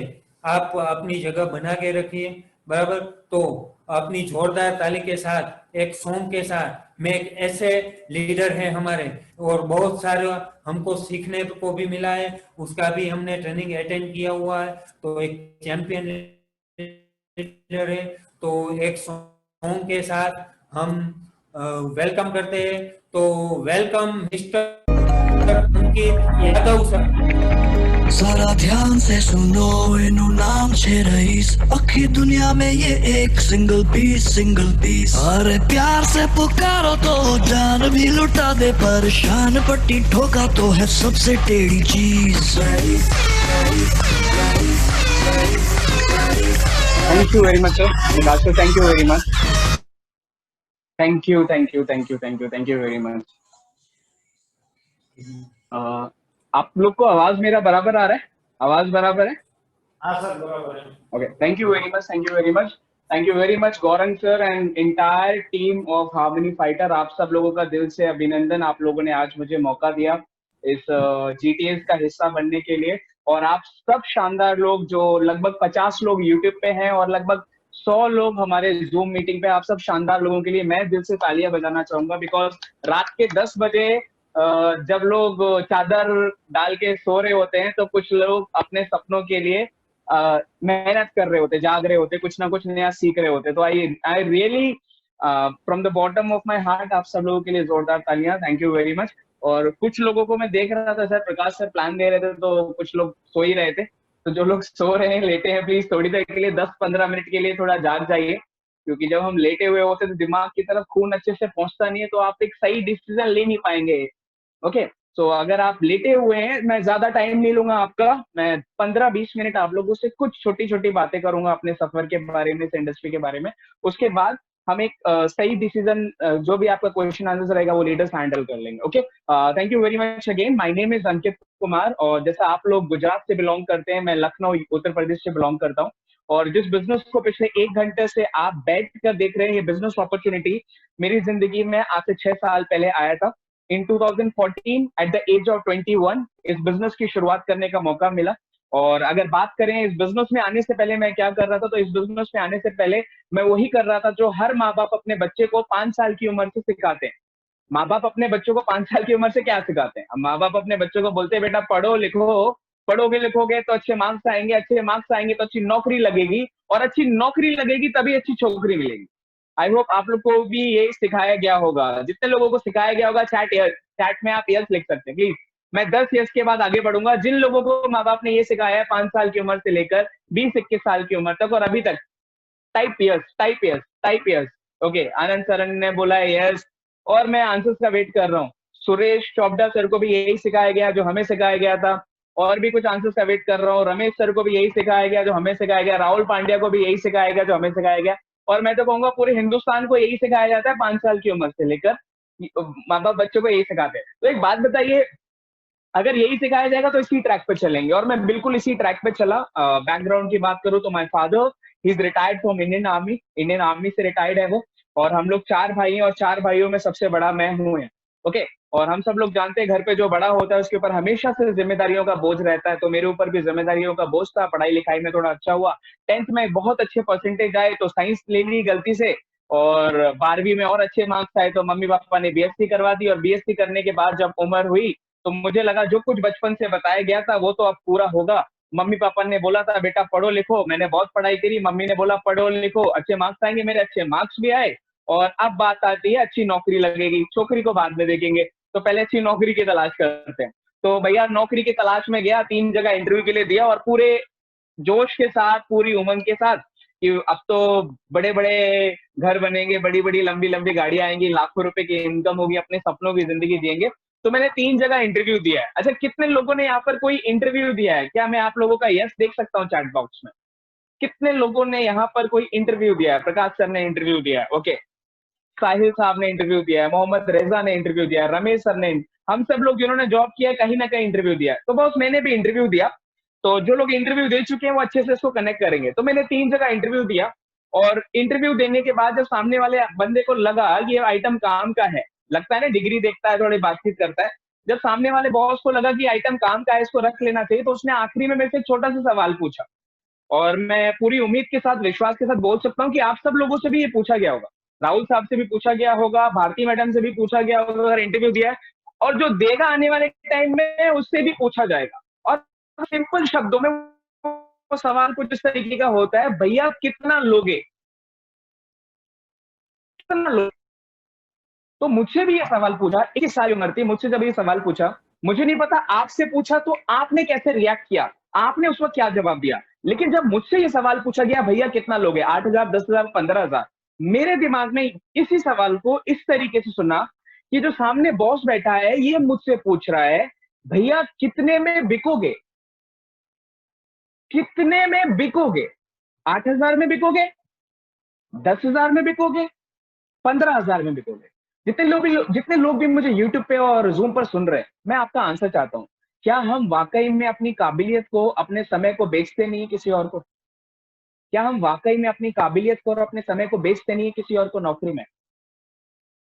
आप अपनी जगह बना के रखिए, बराबर। तो अपनी जोरदार ताली के साथ, एक सॉन्ग के साथ, में एक ऐसे लीडर हैं हमारे, और बहुत सारे हमको सीखने को भी मिला है, उसका भी हमने ट्रेनिंग अटेंड किया हुआ है। तो एक चैंपियन लीडर है, तो एक सॉन्ग के साथ हम वेलकम करते हैं। तो welcome mister Ankit Yadav sir. जरा ध्यान से सुनो, इनु नाम छे रईस, अखी दुनिया में ये एक सिंगल पीस। अरे प्यार से पुकारो तो जान भी लुटा दे, परेशान पट्टी ठोका तो है सबसे टेढ़ी चीज। Thank you very much, sir. Dasha, thank you very much. Thank you very much. आप लोग को आवाज मेरा बराबर आ रहा है? आवाज बराबर है? हाँ सर, बराबर है। Okay. Thank you very much, Gaurang sir and entire team of harmony fighter. आप सब लोगों का दिल से अभिनंदन। आप लोगों ने आज मुझे मौका दिया इस GTS का हिस्सा बनने के लिए। और आप सब शानदार लोग, जो लगभग 50 लोग YouTube पे हैं और लगभग 100 लोग हमारे Zoom मीटिंग पे, आप सब शानदार लोगों के लिए मैं दिल से तालियां बजाना चाहूंगा। बिकॉज रात के 10 बजे जब लोग चादर डाल के सो रहे होते हैं, तो कुछ लोग अपने सपनों के लिए मेहनत कर रहे होते, जाग रहे होते, कुछ ना कुछ नया सीख रहे होते। तो I really from the bottom of my heart आप सब लोगों के लिए जोरदार तालियां। Thank you very much. और कुछ लोगों को मैं देख रहा था, सर प्रकाश सर प्लान दे रहे थे तो कुछ लोग सो ही रहे थे। तो जो लोग सो रहे हैं, लेटे हैं, प्लीज थोड़ी देर के लिए 10-15 मिनट के लिए थोड़ा जाग जाइए। क्योंकि जब हम लेटे हुए होते हैं तो दिमाग की तरफ खून अच्छे से पहुंचता नहीं है, तो आप एक सही डिसीजन ले नहीं पाएंगे। ओके, तो अगर आप लेटे हुए हैं, मैं ज्यादा टाइम नहीं लूंगा आपका, मैं 15-20 मिनट आप लोगों से कुछ छोटी छोटी बातें करूंगा अपने सफर के बारे में, इस इंडस्ट्री के बारे में। उसके बाद हम एक सही डिसीजन, जो भी आपका क्वेश्चन आंसर रहेगा वो लीडर्स हैंडल कर लेंगे। Okay, thank you very much again. My name is Ankit Kumar, और जैसा आप लोग गुजरात से बिलोंग करते हैं, मैं लखनऊ उत्तर प्रदेश से बिलोंग करता हूँ। और जिस बिजनेस को पिछले 1 घंटे से आप बैठ कर देख रहे हैं, ये बिजनेस अपॉर्चुनिटी मेरी जिंदगी में आज से 6 साल पहले आया था। इन 2014 एट द एज ऑफ 21 इस बिजनेस की शुरुआत करने का मौका मिला। और अगर बात करें इस बिजनेस में आने से पहले मैं क्या कर रहा था, तो इस बिजनेस में आने से पहले मैं वही कर रहा था जो हर माँ बाप अपने बच्चे को 5 साल की उम्र से सिखाते हैं। माँ बाप अपने बच्चों को 5 साल की उम्र से क्या सिखाते हैं? माँ बाप अपने बच्चों को बोलते हैं बेटा पढ़ो लिखो, पढ़ोगे लिखोगे तो अच्छे मार्क्स आएंगे, अच्छे मार्क्स आएंगे तो अच्छी नौकरी लगेगी, और अच्छी नौकरी लगेगी तभी अच्छी छोकरी मिलेगी। आई होप आप लोग को भी यही सिखाया गया होगा। जितने लोगों को सिखाया गया होगा, चैट में आप यस लिख सकते हैं प्लीज। मैं 10 यस के बाद आगे बढ़ूंगा। जिन लोगों को माँ बाप ने ये सिखाया है 5 साल की उम्र से लेकर 20-21 साल की उम्र तक और अभी तक, type yes, type yes, type yes. Okay, Anand Saran ने बोला है यस, और मैं आंसर्स का वेट कर रहा हूँ। सुरेश चोपड़ा सर को भी यही सिखाया गया जो हमें सिखाया गया था, और भी कुछ आंसर्स का वेट कर रहा हूँ। रमेश सर को भी यही सिखाया गया जो हमें सिखाया गया। राहुल पांड्या को भी यही सिखाया गया जो हमें सिखाया गया। और मैं तो कहूंगा पूरे हिंदुस्तान को यही सिखाया जाता है 5 साल की उम्र से लेकर। माँ बाप बच्चों को यही सिखाते हैं। तो एक बात बताइए, अगर यही सिखाया जाएगा तो इसी ट्रैक पे चलेंगे, और मैं बिल्कुल इसी ट्रैक पे चला। बैकग्राउंड की बात करूँ तो my father he is retired from Indian army से रिटायर्ड है वो। और हम लोग 4 भाई हैं, और 4 भाइयों में सबसे बड़ा मैं हूँ। ओके, और हम सब लोग जानते हैं घर पे जो बड़ा होता है उसके ऊपर हमेशा से जिम्मेदारियों का बोझ रहता है। तो मेरे ऊपर भी जिम्मेदारियों का बोझ था। पढ़ाई लिखाई में थोड़ा अच्छा हुआ, 10th में बहुत अच्छे परसेंटेज आए तो साइंस ले ली गलती से, और 12वीं में और अच्छे मार्क्स आए तो मम्मी पापा ने BSc करवा दी। और BSc करने के बाद जब उम्र हुई तो मुझे लगा जो कुछ बचपन से बताया गया था वो तो अब पूरा होगा। मम्मी पापा ने बोला था बेटा पढ़ो लिखो, मैंने बहुत पढ़ाई करी। मम्मी ने बोला पढ़ो लिखो, अच्छे मार्क्स आएंगे, मेरे अच्छे मार्क्स भी आए। और अब बात आती है अच्छी नौकरी लगेगी, छोकरी को बाद में देखेंगे, तो पहले अच्छी नौकरी की तलाश करते हैं। तो भैया नौकरी की तलाश में गया, 3 जगह इंटरव्यू के लिए दिया, और पूरे जोश के साथ, पूरी उमंग के साथ कि अब तो बड़े बड़े घर बनेंगे, बड़ी बड़ी लंबी लंबी गाड़ियां आएंगी, लाखों रुपए की इनकम होगी, अपने सपनों की जिंदगी जिएंगे। तो मैंने 3 जगह इंटरव्यू दिया है। अच्छा, कितने लोगों ने यहाँ पर कोई इंटरव्यू दिया है? क्या मैं आप लोगों का यस देख सकता हूँ चैट बॉक्स में? कितने लोगों ने यहाँ पर कोई इंटरव्यू दिया है? प्रकाश सर ने इंटरव्यू दिया है, ओके, साहिल साहब ने इंटरव्यू दिया है, मोहम्मद रेजा ने इंटरव्यू दिया है, रमेश सर ने, हम सब लोग जिन्होंने जॉब किया है कहीं ना कहीं इंटरव्यू दिया है। तो बस मैंने भी इंटरव्यू दिया, तो जो लोग इंटरव्यू दे चुके हैं वो अच्छे से इसको कनेक्ट करेंगे। तो मैंने 3 जगह इंटरव्यू दिया, और इंटरव्यू देने के बाद जब सामने वाले बंदे को लगा कि ये आइटम काम का है, लगता है ना, डिग्री देखता है, थोड़ी बातचीत करता है, जब सामने वाले बॉस को लगा कि आइटम काम का है, इसको रख लेना चाहिए, तो उसने आखिरी में मेरे से एक छोटा सा सवाल पूछा। और मैं पूरी उम्मीद के साथ, विश्वास के साथ बोल सकता हूँ कि आप सब लोगों से भी ये पूछा गया होगा, राहुल साहब से भी पूछा गया होगा, भारती मैडम से भी पूछा गया होगा अगर इंटरव्यू दिया है, और जो देगा आने वाले टाइम में उससे भी पूछा जाएगा। और सिंपल शब्दों में वो सवाल कुछ इस तरीके का होता है, भैया कितना लोगे, कितना लोगे। तो मुझसे भी ये सवाल पूछा, 21 साल की उम्र थी, मुझसे जब ये सवाल पूछा, मुझे नहीं पता आपसे पूछा तो आपने कैसे रिएक्ट किया, आपने उस वक्त क्या जवाब दिया, लेकिन जब मुझसे ये सवाल पूछा गया, भैया कितना लोगे, 8,000, 10,000, 15,000, मेरे दिमाग में इसी सवाल को इस तरीके से सुना कि जो सामने बॉस बैठा है ये मुझसे पूछ रहा है, भैया कितने में बिकोगे, कितने में बिकोगे, 8,000 में बिकोगे, 10,000 में बिकोगे, 15,000 में बिकोगे। जितने लोग भी मुझे यूट्यूब पे और जूम पर सुन रहे हैं, मैं आपका आंसर चाहता हूं, क्या हम वाकई में अपनी काबिलियत को, अपने समय को बेचते नहीं किसी और को? क्या हम वाकई में अपनी काबिलियत को और अपने समय को बेचते नहीं किसी और को नौकरी में?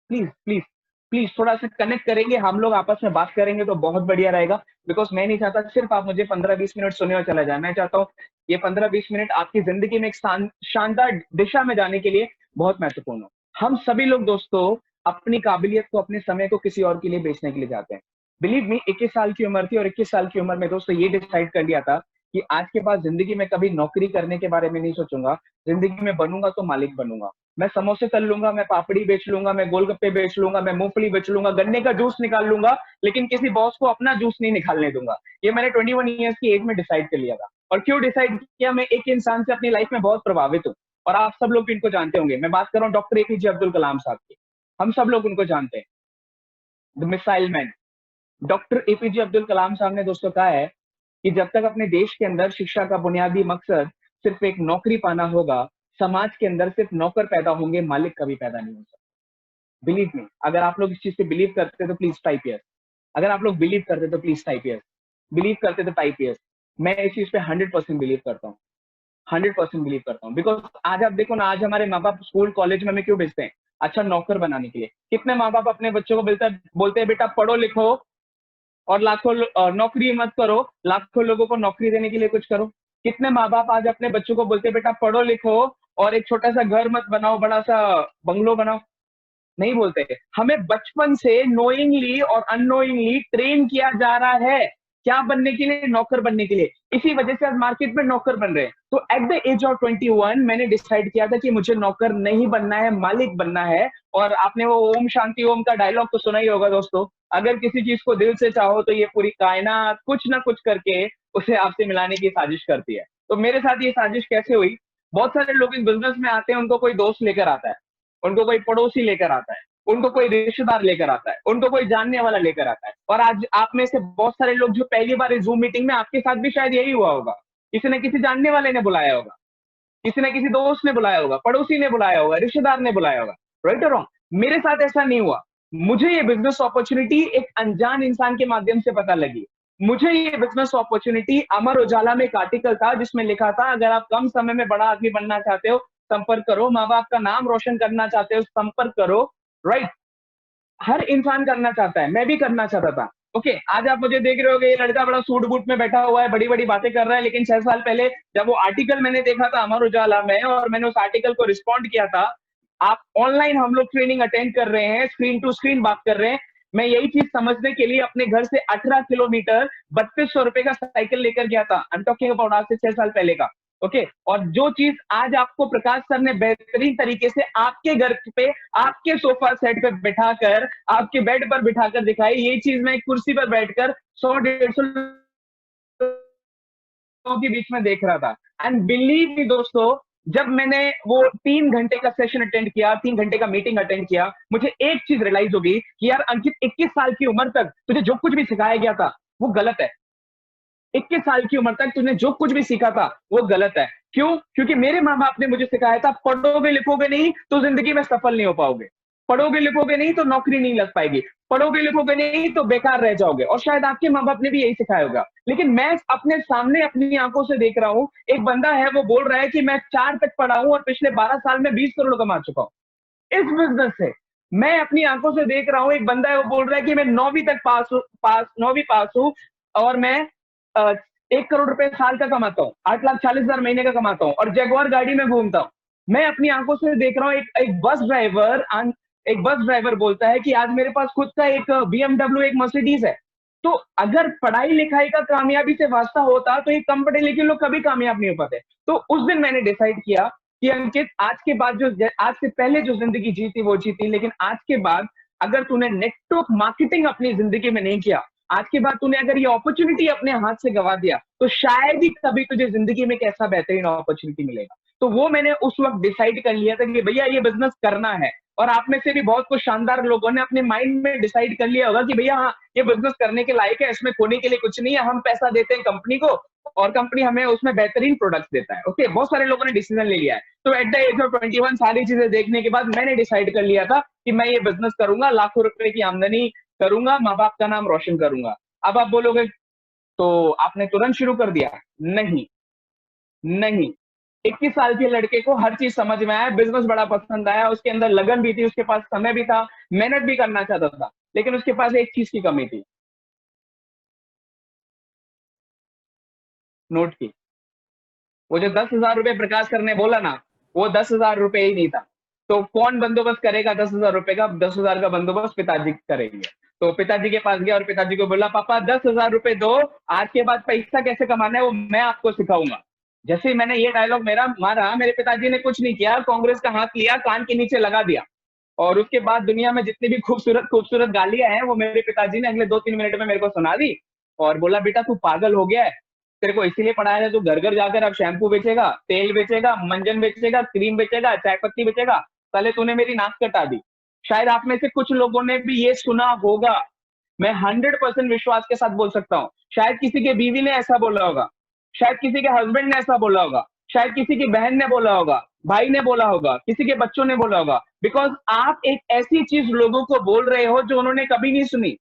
प्लीज प्लीज प्लीज थोड़ा सा कनेक्ट करेंगे, हम लोग आपस में बात करेंगे तो बहुत बढ़िया रहेगा। बिकॉज मैं नहीं चाहता सिर्फ आप मुझे 15-20 मिनट सुने और चला जाए, मैं चाहता हूँ ये 15-20 मिनट आपकी जिंदगी में एक शानदार दिशा में जाने के लिए बहुत महत्वपूर्ण हो। हम सभी लोग दोस्तों अपनी काबिलियत को, अपने समय को किसी और के लिए बेचने के लिए जाते हैं। बिलीव मी, 21 साल की उम्र थी और 21 साल की उम्र में दोस्तों ये डिसाइड कर लिया था कि आज के बाद जिंदगी में कभी नौकरी करने के बारे में नहीं सोचूंगा, जिंदगी में बनूंगा तो मालिक बनूंगा। मैं समोसे तल लूंगा, मैं पापड़ी बेच लूंगा, मैं गोलगप्पे बेच लूंगा, मैं मूंगफली बेच लूंगा, गन्ने का जूस निकाल लूंगा, लेकिन किसी बॉस को अपना जूस नहीं निकालने दूंगा। ये मैंने 21 ईयर्स की एज में डिसाइड कर लिया था। और क्यों डिसाइड किया? मैं एक इंसान से अपनी लाइफ में बहुत प्रभावित हूँ, और आप सब लोग भी इनको जानते होंगे। मैं बात कर रहा हूँ डॉक्टर एपीजे अब्दुल कलाम साहब की। हम सब लोग उनको जानते हैं, the missile man. Doctor APJ Abdul Kalam साहब ने दोस्तों कहा है कि जब तक अपने देश के अंदर शिक्षा का बुनियादी मकसद सिर्फ एक नौकरी पाना होगा, समाज के अंदर सिर्फ नौकर पैदा होंगे, मालिक कभी पैदा नहीं हो सकता। बिलीव मी, अगर आप लोग इस चीज पे बिलीव करते तो प्लीज टाइप यस। अगर आप लोग बिलीव करते तो प्लीज टाइप यस। बिलीव करते तो टाइप यस। मैं इस चीज पे 100% बिलीव करता हूँ, 100% बिलीव करता हूँ। बिकॉज आज आप देखो ना, आज हमारे माँ बाप स्कूल कॉलेज में हमें क्यों भेजते हैं? अच्छा नौकर बनाने के लिए। कितने माँ बाप अपने बच्चों को बोलते हैं बेटा पढ़ो लिखो और लाखों नौकरी मत करो, लाखों लोगों को नौकरी देने के लिए कुछ करो। कितने माँ बाप आज अपने बच्चों को बोलते हैं बेटा पढ़ो लिखो और एक छोटा सा घर मत बनाओ, बड़ा सा बंगलो बनाओ? नहीं बोलते। हमें बचपन से नोइंगली और अननोइंगली ट्रेन किया जा रहा है, क्या बनने के लिए? नौकर बनने के लिए। इसी वजह से आज मार्केट में नौकर बन रहे हैं। तो एट द एज ऑफ 21 मैंने डिसाइड किया था कि मुझे नौकर नहीं बनना है, मालिक बनना है। और आपने वो ओम शांति ओम का डायलॉग तो सुना ही होगा दोस्तों, अगर किसी चीज को दिल से चाहो तो ये पूरी कायनात कुछ ना कुछ करके उसे आपसे मिलाने की साजिश करती है। तो मेरे साथ ये साजिश कैसे हुई? बहुत सारे लोग इस बिजनेस में आते हैं, उनको कोई दोस्त लेकर आता है, उनको कोई पड़ोसी लेकर आता है, उनको कोई रिश्तेदार लेकर आता है, उनको कोई जानने वाला लेकर आता है। और आज आप में से बहुत सारे लोग जो पहली बार इस जूम मीटिंग में, आपके साथ भी शायद यही हुआ होगा। किसी न किसी जानने वाले ने बुलाया होगा, किसी न किसी दोस्त ने बुलाया होगा, पड़ोसी ने बुलाया होगा, रिश्तेदार ने बुलाया होगा। राइट और रॉन्ग? मेरे साथ ऐसा नहीं हुआ। मुझे ये बिजनेस अपॉर्चुनिटी एक अनजान इंसान के माध्यम से पता लगी। मुझे ये बिजनेस अपॉर्चुनिटी अमर उजाला में एक आर्टिकल था जिसमें लिखा था, अगर आप कम समय में बड़ा आदमी बनना चाहते हो संपर्क करो, माँ बाप का नाम रोशन करना चाहते हो संपर्क करो। राइट? हर इंसान करना चाहता है, मैं भी करना चाहता था। ओके, आज आप मुझे देख रहे होगे ये लड़का बड़ा सूट बूट में बैठा हुआ है, बड़ी बड़ी बातें कर रहा है, लेकिन 6 साल पहले जब वो आर्टिकल मैंने देखा था अमर उजाला में और मैंने उस आर्टिकल को रिस्पॉन्ड किया था, आप ऑनलाइन हम लोग ट्रेनिंग अटेंड कर रहे हैं, स्क्रीन टू स्क्रीन बात कर रहे हैं, मैं यही चीज समझने के लिए अपने घर से 18 किलोमीटर 3200 रुपए का साइकिल लेकर गया था। आई एम टॉकिंग अबाउट आज से 6 साल पहले का। ओके, और जो चीज आज आपको प्रकाश सर ने बेहतरीन तरीके से आपके घर पे, आपके सोफा सेट पे बिठाकर, आपके बेड पर बिठाकर दिखाई, ये चीज मैं एक कुर्सी पर बैठकर 100-150 लोगों के बीच में देख रहा था। एंड बिलीव मी दोस्तों, जब मैंने वो 3 घंटे का सेशन अटेंड किया, 3 घंटे का मीटिंग अटेंड किया, मुझे एक चीज रियलाइज होगी कि यार अंकित, 21 साल की उम्र तक तुझे जो कुछ भी सिखाया गया था वो गलत है। 21 साल की उम्र तक तूने जो कुछ भी सीखा था वो गलत है। क्यों? क्योंकि मेरे माँ बाप ने मुझे सिखाया था पढ़ोगे लिखोगे नहीं तो जिंदगी में सफल नहीं हो पाओगे, पढ़ोगे लिखोगे नहीं तो नौकरी नहीं लग पाएगी, पढ़ोगे लिखोगे नहीं तो बेकार रह जाओगे। और शायद आपके माँ बाप ने भी यही सिखाया होगा। लेकिन मैं अपने सामने अपनी आंखों से देख रहा हूँ, एक बंदा है वो बोल रहा है कि मैं 4 तक पढ़ा हूं और पिछले 12 साल में 20 करोड़ कमा चुका हूं इस बिजनेस से। मैं अपनी आंखों से देख रहा हूँ, एक बंदा है वो बोल रहा है कि मैं 9वीं तक नौवीं पास हूँ और मैं 1 करोड़ रुपए साल का कमाता हूँ, 8,40,000 महीने का कमाता हूँ और जगुआर गाड़ी में घूमता हूँ। मैं अपनी आंखों से देख रहा हूँ, एक बस ड्राइवर बोलता है कि आज मेरे पास खुद का एक BMW, एक मर्सिडीज है। तो अगर पढ़ाई लिखाई का कामयाबी से वास्ता होता तो ये कम पढ़े लिखे लोग कभी कामयाब नहीं हो पाते। तो उस दिन मैंने डिसाइड किया कि अंकित, आज के बाद आज से पहले जो जिंदगी जीती वो जीती, लेकिन आज के बाद अगर तूने नेटवर्क मार्केटिंग अपनी जिंदगी में नहीं किया, आज के बाद तूने अगर ये अपॉर्चुनिटी अपने हाथ से गवा दिया, तो शायद ही कभी तुझे जिंदगी में कैसा बेहतरीन अपॉर्चुनिटी मिलेगा। तो वो मैंने उस वक्त डिसाइड कर लिया था कि भैया ये बिजनेस करना है। और आप में से भी बहुत कुछ शानदार लोगों ने अपने माइंड में डिसाइड कर लिया होगा कि भैया हाँ, ये बिजनेस करने के लायक है, इसमें खोने के लिए कुछ नहीं है, हम पैसा देते हैं कंपनी को और कंपनी हमें उसमें बेहतरीन प्रोडक्ट्स देता है। ओके, बहुत सारे लोगों ने डिसीजन ले लिया है। तो एट द एज ऑफ 21 सारी चीजें देखने के बाद मैंने डिसाइड कर लिया था कि मैं ये बिजनेस करूंगा, लाखों रुपए की आमदनी करूंगा, माँ बाप का नाम रोशन करूंगा। अब आप बोलोगे तो आपने तुरंत शुरू कर दिया? नहीं, नहीं। 21 साल के लड़के को हर चीज समझ में आया, बिजनेस बड़ा पसंद आया, उसके अंदर लगन भी थी, उसके पास समय भी था, मेहनत भी करना चाहता था, लेकिन उसके पास एक चीज की कमी थी। नोट की। वो जो 10,000 रुपए प्रकाश सर ने बोला ना, वो 10,000 रुपए ही नहीं था। तो कौन बंदोबस्त करेगा 10,000 रुपए का? 10,000 का बंदोबस्त पिताजी करेंगे। तो पिताजी के पास गया और पिताजी को बोला, पापा 10,000 रुपए दो, आज के बाद पैसा कैसे कमाना है वो मैं आपको सिखाऊंगा। जैसे ही मैंने ये डायलॉग मेरा मारा, मेरे पिताजी ने कुछ नहीं किया, कांग्रेस का हाथ लिया, कान के नीचे लगा दिया। और उसके बाद दुनिया में जितनी भी खूबसूरत खूबसूरत गालियां हैं वो मेरे पिताजी ने अगले 2-3 मिनट में मेरे को सुना दी और बोला, बेटा तू पागल हो गया है, तेरे को इसीलिए पढ़ाया है, तू घर घर जाकर अब शैम्पू बेचेगा, तेल बेचेगा, मंजन बेचेगा, क्रीम बेचेगा, चाय पत्ती बेचेगा, पहले तूने मेरी नाक कटा दी। शायद आप में से कुछ लोगों ने भी ये सुना होगा, मैं 100% विश्वास के साथ बोल सकता हूँ। शायद किसी के बीवी ने ऐसा बोला होगा, शायद किसी के हस्बैंड ने ऐसा बोला होगा, शायद किसी की बहन ने बोला होगा, भाई ने बोला होगा, किसी के बच्चों ने बोला होगा। बिकॉज आप एक ऐसी चीज लोगों को बोल रहे हो जो उन्होंने कभी नहीं सुनी।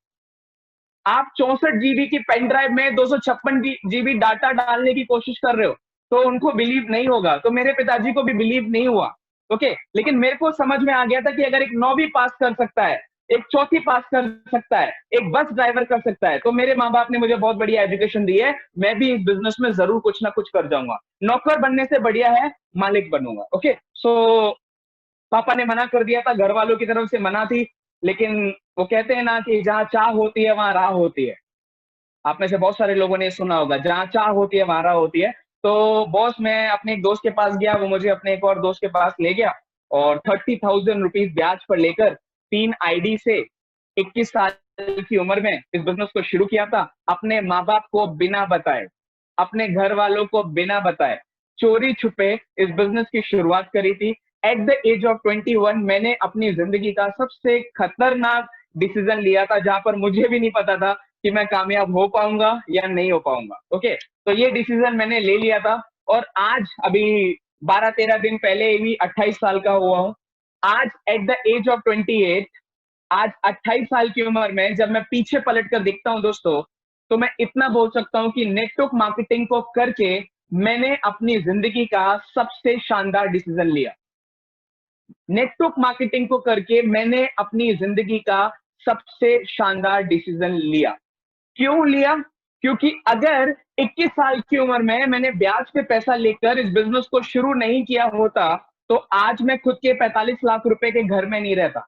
आप 64 जीबी की पेन ड्राइव में 256 जीबी डाटा डालने की कोशिश कर रहे हो, तो उनको बिलीव नहीं होगा। तो मेरे पिताजी को भी बिलीव नहीं हुआ। ओके, लेकिन मेरे को समझ में आ गया था कि अगर एक 9वीं पास कर सकता है, एक 4थी पास कर सकता है, एक बस ड्राइवर कर सकता है, तो मेरे माँ बाप ने मुझे बहुत बढ़िया एजुकेशन दी है, मैं भी इस बिजनेस में जरूर कुछ ना कुछ कर जाऊंगा। नौकर बनने से बढ़िया है मालिक बनूंगा। ओके, सो पापा ने मना कर दिया था, घर वालों की तरफ से मना थी, लेकिन वो कहते हैं ना कि जहाँ चाह होती है वहां राह होती है। आप में से बहुत सारे लोगों ने सुना होगा, जहाँ चाह होती है वहां राह होती है। तो बॉस, मैं अपने एक दोस्त के पास गया, वो मुझे अपने एक और दोस्त के पास ले गया और 30,000 रुपीज ब्याज पर लेकर 3 आईडी से 21 साल की उम्र में इस बिजनेस को शुरू किया था। अपने माँ बाप को बिना बताए, अपने घर वालों को बिना बताए, चोरी छुपे इस बिजनेस की शुरुआत करी थी। एट द एज ऑफ 21 मैंने अपनी जिंदगी का सबसे खतरनाक डिसीजन लिया था, जहां पर मुझे भी नहीं पता था कि मैं कामयाब हो पाऊंगा या नहीं हो पाऊंगा। ओके, तो ये डिसीजन मैंने ले लिया था और आज अभी 12-13 दिन पहले ही 28 साल का हुआ हूं। आज एट द एज ऑफ 28, आज 28 साल की उम्र में जब मैं पीछे पलट कर देखता हूं दोस्तों, तो मैं इतना बोल सकता हूं कि नेटवर्क मार्केटिंग को करके मैंने अपनी जिंदगी का सबसे शानदार डिसीजन लिया। नेटवर्क मार्केटिंग को करके मैंने अपनी जिंदगी का सबसे शानदार डिसीजन लिया। क्यों लिया? क्योंकि अगर 21 साल की उम्र में मैंने ब्याज पे पैसा लेकर इस बिजनेस को शुरू नहीं किया होता, तो आज मैं खुद के 45 लाख रुपए के घर में नहीं रहता।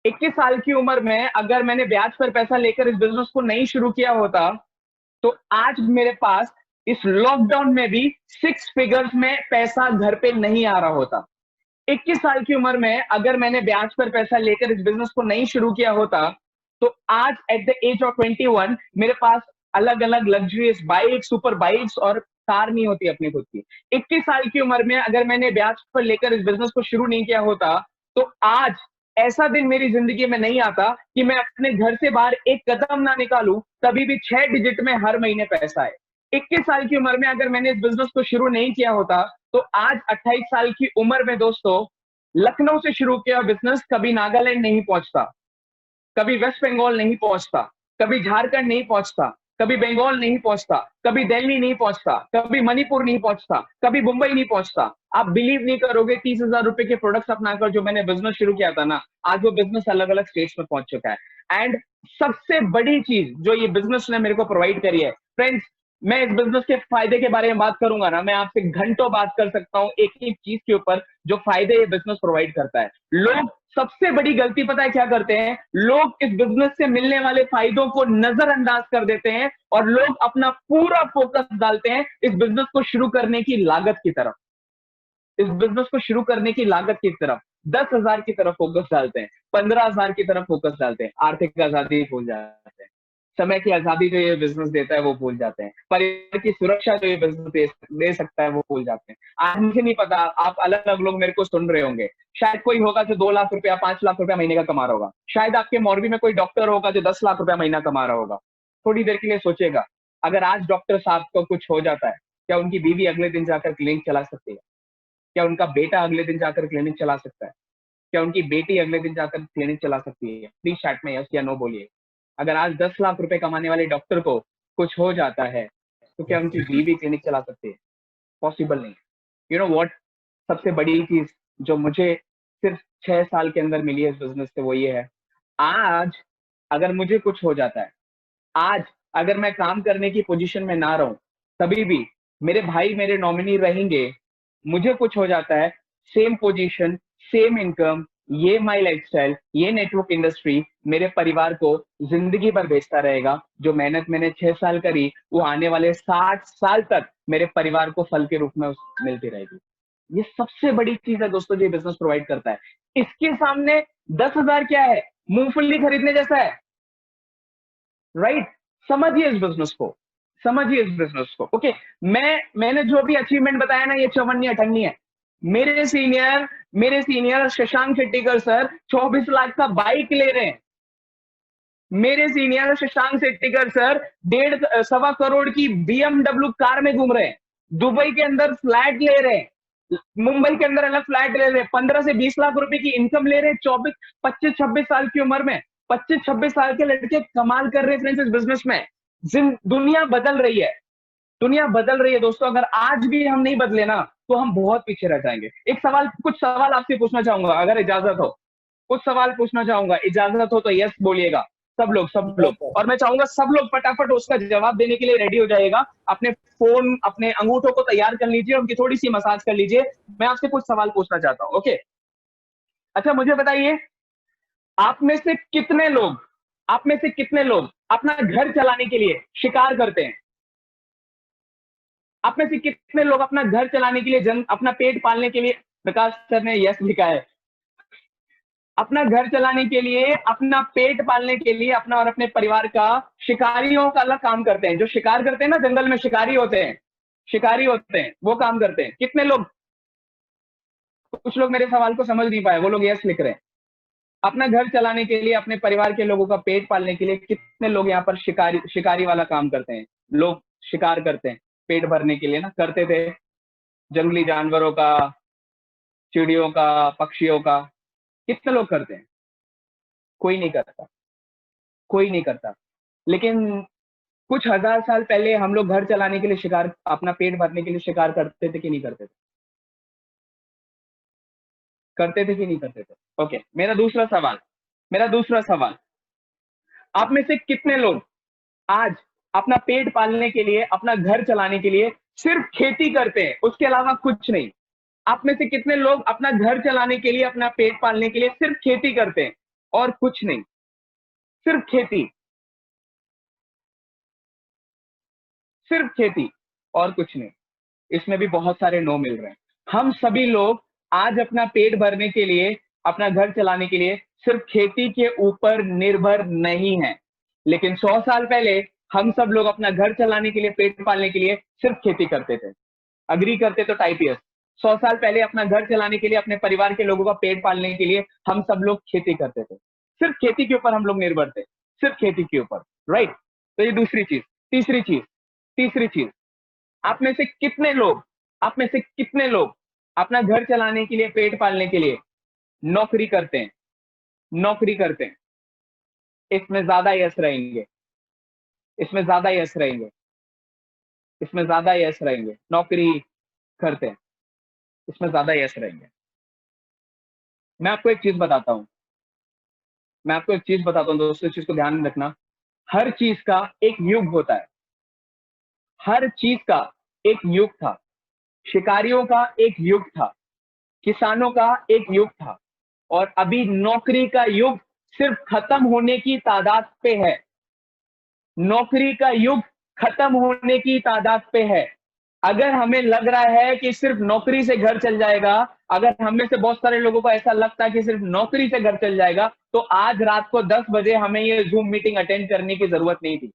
21 साल की उम्र में अगर मैंने ब्याज पर पैसा लेकर इस बिजनेस को नहीं शुरू किया होता, तो आज मेरे पास इस लॉकडाउन में भी 6 फिगर्स में पैसा घर पे नहीं आ रहा होता। 21 साल की उम्र में अगर मैंने ब्याज पर पैसा लेकर इस बिजनेस को नहीं शुरू किया होता, तो आज एट द एज ऑफ 21 मेरे पास अलग अलग लग्जरियस बाइक, सुपर बाइक्स और कार नहीं होती अपनी खुद की। 21 साल की उम्र में अगर मैंने ब्याज पर लेकर इस बिजनेस को शुरू नहीं किया होता, तो आज ऐसा दिन मेरी जिंदगी में नहीं आता कि मैं अपने घर से बाहर एक कदम ना निकालूं, तभी भी 6 डिजिट में हर महीने पैसा है। 21 साल की उम्र में अगर मैंने इस बिजनेस को शुरू नहीं किया होता तो आज 28 साल की उम्र में दोस्तों लखनऊ से शुरू किया बिजनेस कभी नागालैंड नहीं पहुंचता, कभी वेस्ट बंगाल नहीं पहुंचता, कभी झारखंड नहीं पहुंचता, कभी बंगाल नहीं पहुंचता, कभी दिल्ली नहीं पहुंचता, कभी मणिपुर नहीं पहुंचता, कभी मुंबई नहीं पहुंचता। आप बिलीव नहीं करोगे 30,000 रुपए के प्रोडक्ट्स अपनाकर जो मैंने बिजनेस शुरू किया था ना, आज वो बिजनेस अलग अलग स्टेट्स में पहुंच चुका है। एंड सबसे बड़ी चीज जो ये बिजनेस ने मेरे को प्रोवाइड करी है फ्रेंड्स, मैं इस बिजनेस के फायदे के बारे में बात करूंगा ना, मैं आपसे घंटों बात कर सकता हूं एक एक चीज के ऊपर जो फायदे ये बिजनेस प्रोवाइड करता है। लोग सबसे बड़ी गलती पता है क्या करते हैं, लोग इस बिजनेस से मिलने वाले फायदों को नजरअंदाज कर देते हैं और लोग अपना पूरा फोकस डालते हैं इस बिजनेस को शुरू करने की लागत की तरफ, इस बिजनेस को शुरू करने की लागत की तरफ 10,000 की तरफ फोकस डालते हैं, 15,000 की तरफ फोकस डालते हैं, आर्थिक आजादी भूल जाते हैं, समय की आजादी जो ये बिजनेस देता है वो भूल जाते हैं, परिवार की सुरक्षा जो ये बिजनेस दे सकता है वो भूल जाते हैं। आज मुझे नहीं पता, आप अलग अलग लोग मेरे को सुन रहे होंगे, शायद कोई होगा जो 2 लाख रुपया 5 लाख रुपया महीने का कमा रहा होगा, शायद आपके मोरबी में कोई डॉक्टर होगा जो 10 लाख रुपया महीना कमा रहा होगा। थोड़ी देर के लिए सोचेगा, अगर आज डॉक्टर साहब को कुछ हो जाता है, क्या उनकी बीवी अगले दिन जाकर क्लिनिक चला सकती है? क्या उनका बेटा अगले दिन जाकर क्लिनिक चला सकता है? क्या उनकी बेटी अगले दिन जाकर क्लिनिक चला सकती है? प्लीज चैट में यस या नो बोलिए। अगर आज 10 लाख रुपए कमाने वाले डॉक्टर को कुछ हो जाता है तो क्या उनकी बीवी क्लिनिक चला सकती है? पॉसिबल नहीं। यू नो व्हाट, सबसे बड़ी चीज जो मुझे सिर्फ 6 साल के अंदर मिली है इस बिजनेस से वो ये है, आज अगर मुझे कुछ हो जाता है, आज अगर मैं काम करने की पोजीशन में ना रहूं, तभी भी मेरे भाई मेरे नॉमिनी रहेंगे, मुझे कुछ हो जाता है, सेम पोजीशन, सेम इनकम, ये माई लाइफस्टाइल, ये नेटवर्क इंडस्ट्री मेरे परिवार को जिंदगी भर भेजता रहेगा। जो मेहनत मैंने 6 साल करी वो आने वाले 60 साल तक मेरे परिवार को फल के रूप में मिलती रहेगी। ये सबसे बड़ी चीज है दोस्तों जो बिजनेस प्रोवाइड करता है। इसके सामने 10,000 क्या है, मूंगफली खरीदने जैसा है, राइट? समझिए इस बिजनेस को, समझिए इस बिजनेस को। ओके, मैंने जो भी अचीवमेंट बताया ना, ये 54 अठन्नी है। मेरे सीनियर शशांक शेट्टीकर सर 24 लाख का बाइक ले रहे हैं। मेरे सीनियर शशांक शेट्टीकर सर 1.5-1.25 करोड़ की BMW कार में घूम रहे हैं। दुबई के अंदर फ्लैट ले रहे हैं, मुंबई के अंदर अलग फ्लैट ले रहे हैं, 15 से 20 लाख रुपए की इनकम ले रहे हैं 25-26 साल की उम्र में। 25-26 साल के लड़के कमाल कर रहे हैं फ्रेंड्स इस बिजनेस में। दुनिया बदल रही है, दुनिया बदल रही है दोस्तों। अगर आज भी हम नहीं बदले ना तो हम बहुत पीछे रह जाएंगे। कुछ सवाल आपसे पूछना चाहूंगा, अगर इजाजत हो, कुछ सवाल पूछना चाहूंगा, इजाजत हो तो यस बोलिएगा सब लोग। और मैं चाहूंगा सब लोग फटाफट उसका जवाब देने के लिए रेडी हो जाएगा। अपने फोन, अपने अंगूठों को तैयार कर लीजिए, उनकी थोड़ी सी मसाज कर लीजिए। मैं आपसे कुछ सवाल पूछना चाहता हूं। ओके, अच्छा मुझे बताइए, आप में से कितने लोग अपना घर चलाने के लिए शिकार करते हैं? आप में से कितने लोग अपना घर चलाने के लिए, अपना पेट पालने के लिए, प्रकाश सर ने यस लिखा है, अपना घर चलाने के लिए, अपना पेट पालने के लिए, अपना और अपने परिवार का शिकारियों का अलग काम करते हैं। जो शिकार करते हैं ना, जंगल में शिकारी होते हैं, वो काम करते हैं। कितने लोग? कुछ लोग मेरे सवाल को समझ नहीं पाए, वो लोग यस लिख रहे हैं। अपना घर चलाने के लिए, अपने परिवार के लोगों का पेट पालने के लिए कितने लोग यहाँ पर शिकारी वाला काम करते हैं? लोग शिकार करते हैं पेट भरने के लिए ना, करते थे जंगली जानवरों का, चिड़ियों का, पक्षियों का। कितने लोग करते हैं? कोई नहीं करता। लेकिन कुछ 1000 साल पहले हम लोग घर चलाने के लिए शिकार, अपना पेट भरने के लिए शिकार करते थे कि नहीं करते थे? करते थे कि नहीं करते थे? ओके, मेरा दूसरा सवाल, आप में से कितने लोग आज अपना पेट पालने के लिए, अपना घर चलाने के लिए सिर्फ खेती करते हैं, उसके अलावा कुछ नहीं? आप में से कितने लोग अपना घर चलाने के लिए, अपना पेट पालने के लिए सिर्फ खेती करते हैं और कुछ नहीं? सिर्फ खेती और कुछ नहीं। इसमें भी बहुत सारे नो मिल रहे हैं। हम सभी लोग आज अपना पेट भरने के लिए, अपना घर चलाने के लिए सिर्फ खेती के ऊपर निर्भर नहीं है। लेकिन 100 साल पहले हम सब लोग अपना घर चलाने के लिए, पेट पालने के लिए सिर्फ खेती करते थे। अग्री करते तो टाइप यस। 100 साल पहले अपना घर चलाने के लिए, अपने परिवार के लोगों का पेट पालने के लिए हम सब लोग खेती करते थे। सिर्फ खेती के ऊपर हम लोग निर्भर थे, सिर्फ खेती के ऊपर, राइट? तो ये दूसरी चीज। तीसरी चीज आप में से कितने लोग अपना घर चलाने के लिए, पेट पालने के लिए नौकरी करते हैं? इसमें ज्यादा यस रहेंगे, नौकरी करते हैं, इसमें ज्यादा यस रहेंगे। मैं आपको एक चीज बताता हूं दोस्तों, इस चीज को ध्यान में रखना। हर चीज का एक युग होता है, हर चीज का एक युग था। शिकारियों का एक युग था, किसानों का एक युग था, और अभी नौकरी का युग सिर्फ खत्म होने की तादाद पे है। नौकरी का युग खत्म होने की तादाद पे है। अगर हमें लग रहा है कि सिर्फ नौकरी से घर चल जाएगा, अगर हम में से बहुत सारे लोगों को ऐसा लगता है कि सिर्फ नौकरी से घर चल जाएगा, तो आज रात को 10 बजे हमें ये जूम मीटिंग अटेंड करने की जरूरत नहीं थी।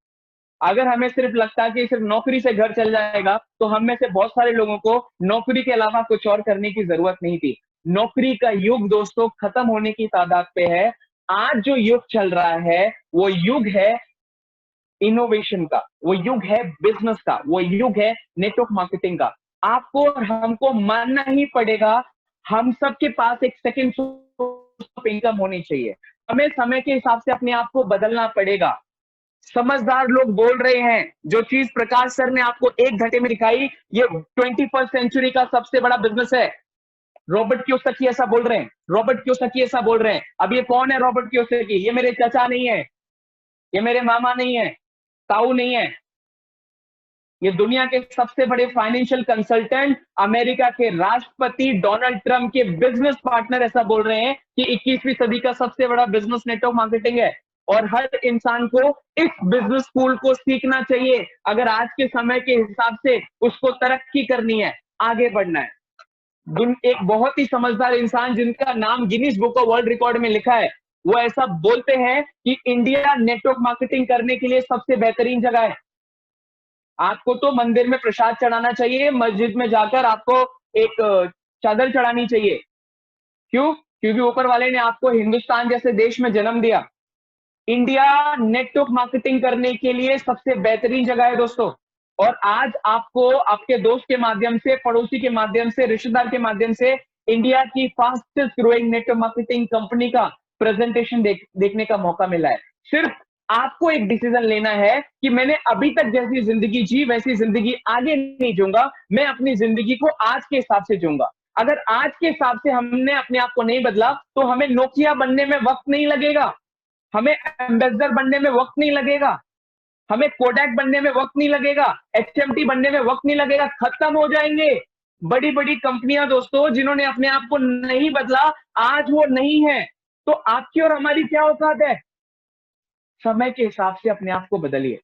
अगर हमें सिर्फ लगता है कि सिर्फ नौकरी से घर चल जाएगा, तो हम में से बहुत सारे लोगों को नौकरी के अलावा कुछ और करने की जरूरत नहीं थी। नौकरी का युग दोस्तों खत्म होने की तादाद पे है। आज जो युग चल रहा है, वो युग है इनोवेशन का, वो युग है बिजनेस का, वो युग है नेटवर्क मार्केटिंग का। आपको और हमको मानना ही पड़ेगा, हम सबके पास एक सेकंड सोर्स ऑफ इनकम होनी चाहिए। हमें समय के हिसाब से अपने आप को बदलना पड़ेगा। समझदार लोग बोल रहे हैं, जो चीज प्रकाश सर ने आपको 1 घंटे में दिखाई, ये 21st सेंचुरी का सबसे बड़ा बिजनेस है। रॉबर्ट कियोसाकी ऐसा बोल रहे हैं। अब ये कौन है रॉबर्ट कियोसाकी? ये मेरे चाचा नहीं है, ये मेरे मामा नहीं है, ताऊ नहीं है, ये दुनिया के सबसे बड़े फाइनेंशियल कंसल्टेंट, अमेरिका के राष्ट्रपति डोनाल्ड ट्रंप के बिजनेस पार्टनर ऐसा बोल रहे हैं कि 21वीं सदी का सबसे बड़ा बिजनेस नेटवर्क मार्केटिंग है। और हर इंसान को इस बिजनेस स्कूल को सीखना चाहिए, अगर आज के समय के हिसाब से उसको तरक्की करनी है, आगे बढ़ना है। एक बहुत ही समझदार इंसान जिनका नाम Guinness book of world record में लिखा है, वो ऐसा बोलते हैं कि इंडिया नेटवर्क मार्केटिंग करने के लिए सबसे बेहतरीन जगह है। आपको तो मंदिर में प्रसाद चढ़ाना चाहिए, मस्जिद में जाकर आपको एक चादर चढ़ानी चाहिए। क्यों? क्योंकि ऊपर वाले ने आपको हिंदुस्तान जैसे देश में जन्म दिया। इंडिया नेटवर्क मार्केटिंग करने के लिए सबसे बेहतरीन जगह है दोस्तों। और आज आपको आपके दोस्त के माध्यम से, पड़ोसी के माध्यम से, रिश्तेदार के माध्यम से इंडिया की fastest growing network marketing company का प्रेजेंटेशन देखने का मौका मिला है। सिर्फ आपको एक डिसीजन लेना है कि मैंने अभी तक जैसी जिंदगी जी वैसी जिंदगी आगे नहीं जीऊंगा, मैं अपनी जिंदगी को आज के हिसाब से जीऊंगा। अगर आज के हिसाब से हमने अपने आप को नहीं बदला, तो हमें नोकिया बनने में वक्त नहीं लगेगा, हमें एम्बेसडर बनने में वक्त नहीं लगेगा, हमें कोडैक बनने में वक्त नहीं लगेगा, एचएमटी बनने में वक्त नहीं लगेगा। खत्म हो जाएंगे बड़ी बड़ी कंपनियां दोस्तों, जिन्होंने अपने आप को नहीं बदला, आज वो नहीं है। तो आपकी और हमारी क्या औकात है? समय के हिसाब से अपने आप को बदलिए,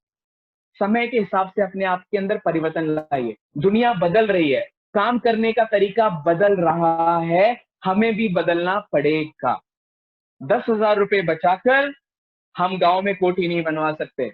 समय के हिसाब से अपने आप के अंदर परिवर्तन लाइए। दुनिया बदल रही है, काम करने का तरीका बदल रहा है, हमें भी बदलना पड़ेगा। 10,000 रुपए बचाकर हम गांव में कोठी नहीं बनवा सकते।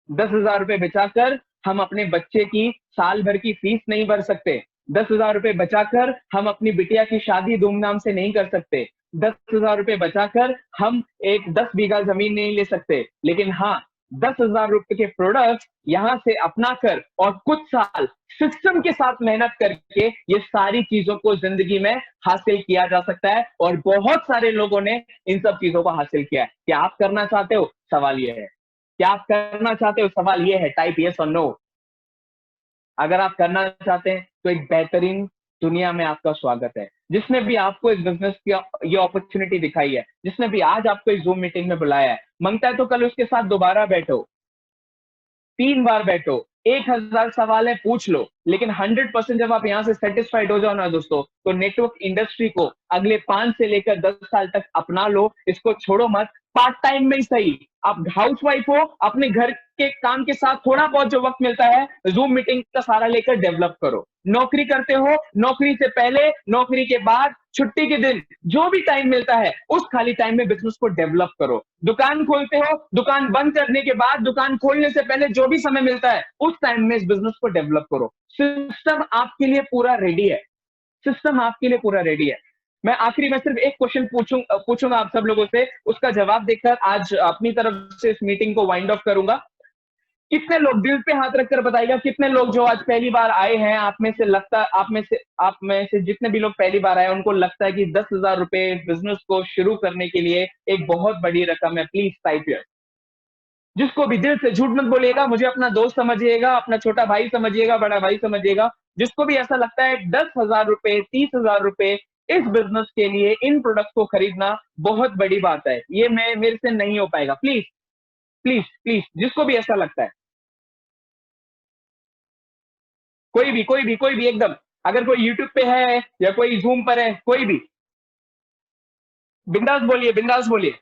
10,000 रुपए बचाकर हम अपने बच्चे की साल भर की फीस नहीं भर सकते। 10,000 रुपए बचाकर हम अपनी बिटिया की शादी धूमधाम से नहीं कर सकते। 10,000 रुपए बचाकर हम एक 10 बीघा जमीन नहीं ले सकते। लेकिन हाँ, 10,000 रुपए के प्रोडक्ट यहां से अपनाकर और कुछ साल सिस्टम के साथ मेहनत करके ये सारी चीजों को जिंदगी में हासिल किया जा सकता है। और बहुत सारे लोगों ने इन सब चीजों को हासिल किया है। क्या आप करना चाहते हो? सवाल ये है। क्या आप करना चाहते हो? सवाल ये है। टाइप यस और नो। अगर आप करना चाहते हैं तो एक बेहतरीन दुनिया में आपका स्वागत है। जिसने भी आपको इस बिजनेस की ये अपॉर्चुनिटी दिखाई है, जिसने भी आज आपको इस जूम मीटिंग में बुलाया है, मांगता है तो कल उसके साथ दोबारा बैठो, 3 बार बैठो, 1000 सवाल है पूछ लो। लेकिन 100% जब आप यहाँ से सेटिस्फाइड हो जाओ ना दोस्तों, तो नेटवर्क इंडस्ट्री को अगले 5 से लेकर 10 साल तक अपना लो, इसको छोड़ो मत। पार्ट टाइम में ही सही, आप हाउसवाइफ हो, अपने घर के काम के साथ थोड़ा बहुत जो वक्त मिलता है, जूम मीटिंग का सारा लेकर डेवलप करो। नौकरी करते हो, नौकरी से पहले, नौकरी के बाद, छुट्टी के दिन, जो भी टाइम मिलता है, उस खाली टाइम में बिजनेस को डेवलप करो। दुकान खोलते हो, दुकान बंद करने के बाद, दुकान खोलने से पहले जो भी समय मिलता है, उस टाइम में इस बिजनेस को डेवलप करो। सिस्टम आपके लिए पूरा रेडी है, सिस्टम आपके लिए पूरा रेडी है। मैं आखिरी में सिर्फ एक क्वेश्चन पूछूंगा आप सब लोगों से, उसका जवाब देकर आज अपनी तरफ से इस मीटिंग को वाइंड ऑफ करूंगा। कितने लोग दिल पे हाथ रखकर बताइएगा, कितने लोग जो आज पहली बार आए हैं, आप में से जितने भी लोग पहली बार आए उनको लगता है कि 10,000 रुपए बिजनेस को शुरू करने के लिए एक बहुत बड़ी रकम है? Please type here. जिसको भी दिल से, झूठ मत बोलिएगा, मुझे अपना दोस्त समझिएगा, अपना छोटा भाई समझिएगा, बड़ा भाई समझिएगा, जिसको भी ऐसा लगता है 10,000 रुपए, 30,000 रुपए इस बिजनेस के लिए, इन प्रोडक्ट को खरीदना बहुत बड़ी बात है, ये मैं मेरे से नहीं हो पाएगा, प्लीज प्लीज प्लीज, जिसको भी ऐसा लगता है, कोई भी एकदम, अगर कोई यूट्यूब पे है या कोई जूम पर है, कोई भी, बिंदास बोलिए, बिंदास बोलिए।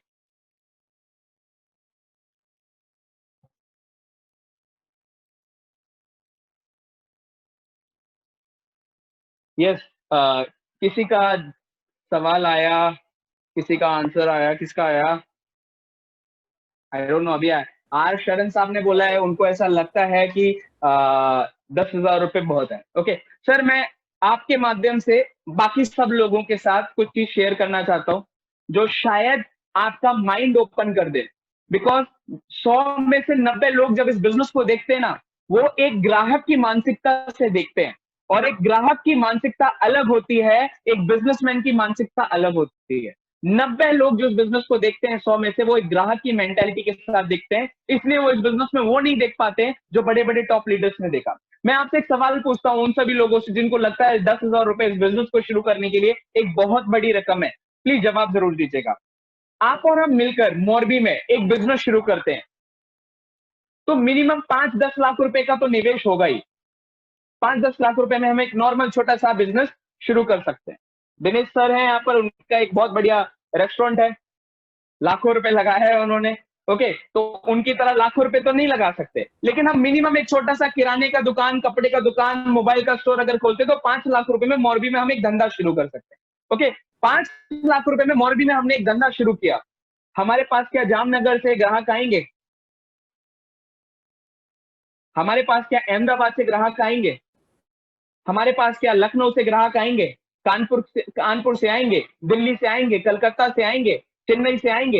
यस, किसी का सवाल आया, किसी का आंसर आया, किसका आया आई डोंट नो, अभी आया। आर शरण साहब ने बोला है उनको ऐसा लगता है कि 10,000 रुपए बहुत है। ओके सर, मैं आपके माध्यम से बाकी सब लोगों के साथ कुछ चीज शेयर करना चाहता हूँ जो शायद आपका माइंड ओपन कर दे। बिकॉज 100 में से 90 लोग जब इस बिजनेस को देखते हैं ना, वो एक ग्राहक की मानसिकता से देखते हैं, और एक ग्राहक की मानसिकता अलग होती है, एक बिजनेसमैन की मानसिकता अलग होती है। 90 लोग जो इस बिजनेस को देखते हैं 100 में से, वो एक ग्राहक की मेंटेलिटी के साथ देखते हैं, इसलिए वो इस बिजनेस में वो नहीं देख पाते जो बड़े बड़े टॉप लीडर्स ने देखा। मैं आपसे एक सवाल पूछता हूं उन सभी लोगों से जिनको लगता है 10,000 रुपए इस बिजनेस को शुरू करने के लिए एक बहुत बड़ी रकम है, प्लीज जवाब जरूर दीजिएगा। आप और हम मिलकर मोरबी में एक बिजनेस शुरू करते हैं तो मिनिमम 5-10 लाख रुपए का तो निवेश होगा ही। 5-10 लाख रुपए में हम एक नॉर्मल छोटा सा बिजनेस शुरू कर सकते हैं। दिनेश सर हैं यहाँ पर, उनका एक बहुत बढ़िया रेस्टोरेंट है, लाखों रुपए लगाया है उन्होंने। ओके, तो उनकी तरह लाखों रुपए तो नहीं लगा सकते, लेकिन हम मिनिमम एक छोटा सा किराने का दुकान, कपड़े का दुकान, मोबाइल का स्टोर अगर खोलते तो 5 लाख रुपए में मोरबी में हम एक धंधा शुरू कर सकते हैं। ओके, 5 लाख रुपए में मोरबी में हमने एक धंधा शुरू किया। हमारे पास क्या जामनगर से ग्राहक आएंगे? हमारे पास क्या अहमदाबाद से ग्राहक आएंगे? हमारे पास क्या लखनऊ से ग्राहक आएंगे? कानपुर से आएंगे, दिल्ली से आएंगे, कलकत्ता से आएंगे, चेन्नई से आएंगे,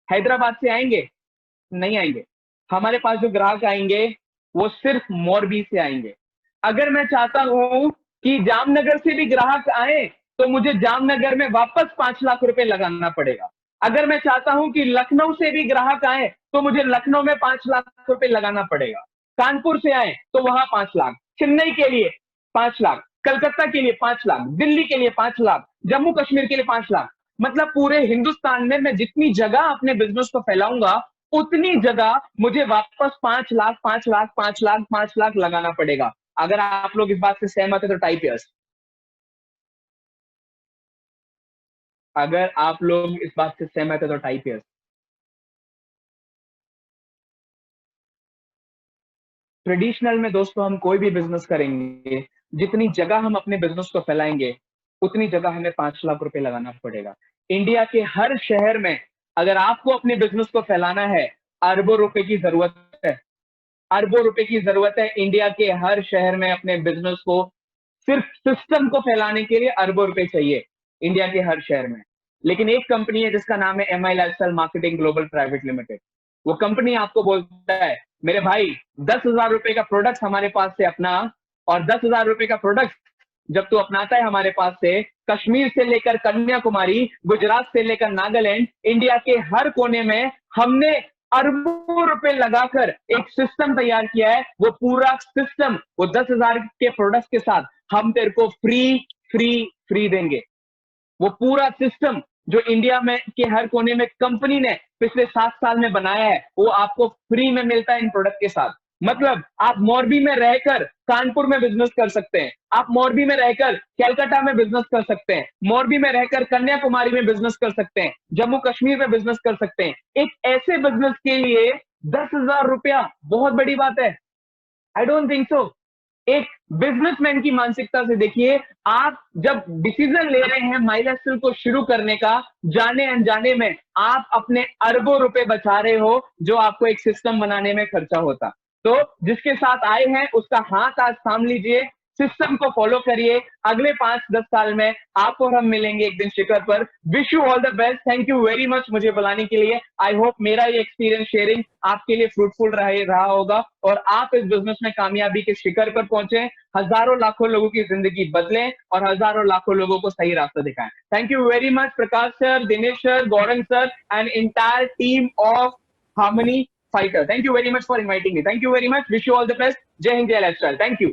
हैदराबाद से आएंगे? नहीं आएंगे। हमारे पास जो ग्राहक आएंगे वो सिर्फ मोरबी से आएंगे। अगर मैं चाहता हूं कि जामनगर से भी ग्राहक आए तो मुझे जामनगर में वापस 5 लाख रुपए लगाना पड़ेगा। अगर मैं चाहता हूं कि लखनऊ से भी ग्राहक आए तो मुझे लखनऊ में 5 लाख रुपए लगाना पड़ेगा। कानपुर से आए तो वहां 5 लाख, चेन्नई के लिए 5 लाख, कलकत्ता के लिए 5 लाख, दिल्ली के लिए 5 लाख, जम्मू कश्मीर के लिए 5 लाख। मतलब पूरे हिंदुस्तान में मैं जितनी जगह अपने बिजनेस को फैलाऊंगा उतनी जगह मुझे वापस 5 लाख 5 लाख 5 लाख 5 लाख लगाना पड़ेगा। अगर आप लोग इस बात से सहमत है तो टाइप यस। अगर आप लोग इस बात से सहमत है तो टाइप यस। ट्रेडिशनल में दोस्तों हम कोई भी बिजनेस करेंगे, जितनी जगह हम अपने बिजनेस को फैलाएंगे उतनी जगह हमें 5 लाख रुपए लगाना पड़ेगा। इंडिया के हर शहर में अगर आपको अपने बिजनेस को फैलाना है, अरबों रुपए की जरूरत है। अरबों रुपए की जरूरत है इंडिया के हर शहर में अपने बिजनेस को, सिर्फ सिस्टम को फैलाने के लिए अरबों रुपए चाहिए इंडिया के हर शहर में। लेकिन एक कंपनी है जिसका नाम है MI lifestyle marketing global private limited. वो कंपनी आपको बोलता है मेरे भाई 10,000 रुपए का प्रोडक्ट हमारे पास से अपना, और 10,000 रुपए का प्रोडक्ट जब तू अपनाता है हमारे पास से, कश्मीर से लेकर कन्याकुमारी, गुजरात से लेकर नागालैंड, इंडिया के हर कोने में हमने अरबों रुपए लगाकर एक सिस्टम तैयार किया है। वो पूरा सिस्टम, वो 10,000 के प्रोडक्ट के साथ हम तेरे को फ्री फ्री फ्री देंगे। वो पूरा सिस्टम जो इंडिया में के हर कोने में कंपनी ने पिछले 7 साल में बनाया है, वो आपको फ्री में मिलता है इन प्रोडक्ट के साथ। मतलब आप मोरबी में रहकर कानपुर में बिजनेस कर सकते हैं, आप मोरबी में रहकर कलकत्ता में बिजनेस कर सकते हैं, मोरबी में रहकर कन्याकुमारी में बिजनेस कर सकते हैं, जम्मू कश्मीर में बिजनेस कर सकते हैं। एक ऐसे बिजनेस के लिए 10,000 रुपया बहुत बड़ी बात है? I don't think so. एक बिजनेसमैन की मानसिकता से देखिए, आप जब डिसीजन ले रहे हैं माइलस्टोन को शुरू करने का, जाने अनजाने में आप अपने अरबों रुपए बचा रहे हो जो आपको एक सिस्टम बनाने में खर्चा होता। तो जिसके साथ आए हैं उसका हाथ आज थाम लीजिए, सिस्टम को फॉलो करिए। अगले 5-10 साल में आप और हम मिलेंगे एक दिन शिखर पर। Wish you all the best. Thank you very much मुझे बुलाने के लिए। आई होप मेरा ये एक्सपीरियंस शेयरिंग आपके लिए फ्रूटफुल रहा होगा और आप इस बिजनेस में कामयाबी के शिखर पर पहुंचे, हजारों लाखों लोगों की जिंदगी बदलें और हजारों लाखों लोगों को सही रास्ता दिखाएं। Thank you very much Prakash sir, Dinesh sir, Gaurang sir and entire team of harmony fighter. Thank you very much for inviting me. Thank you very much. Wish you all the best. Jai Hind, Jai Lifestyle. Thank you.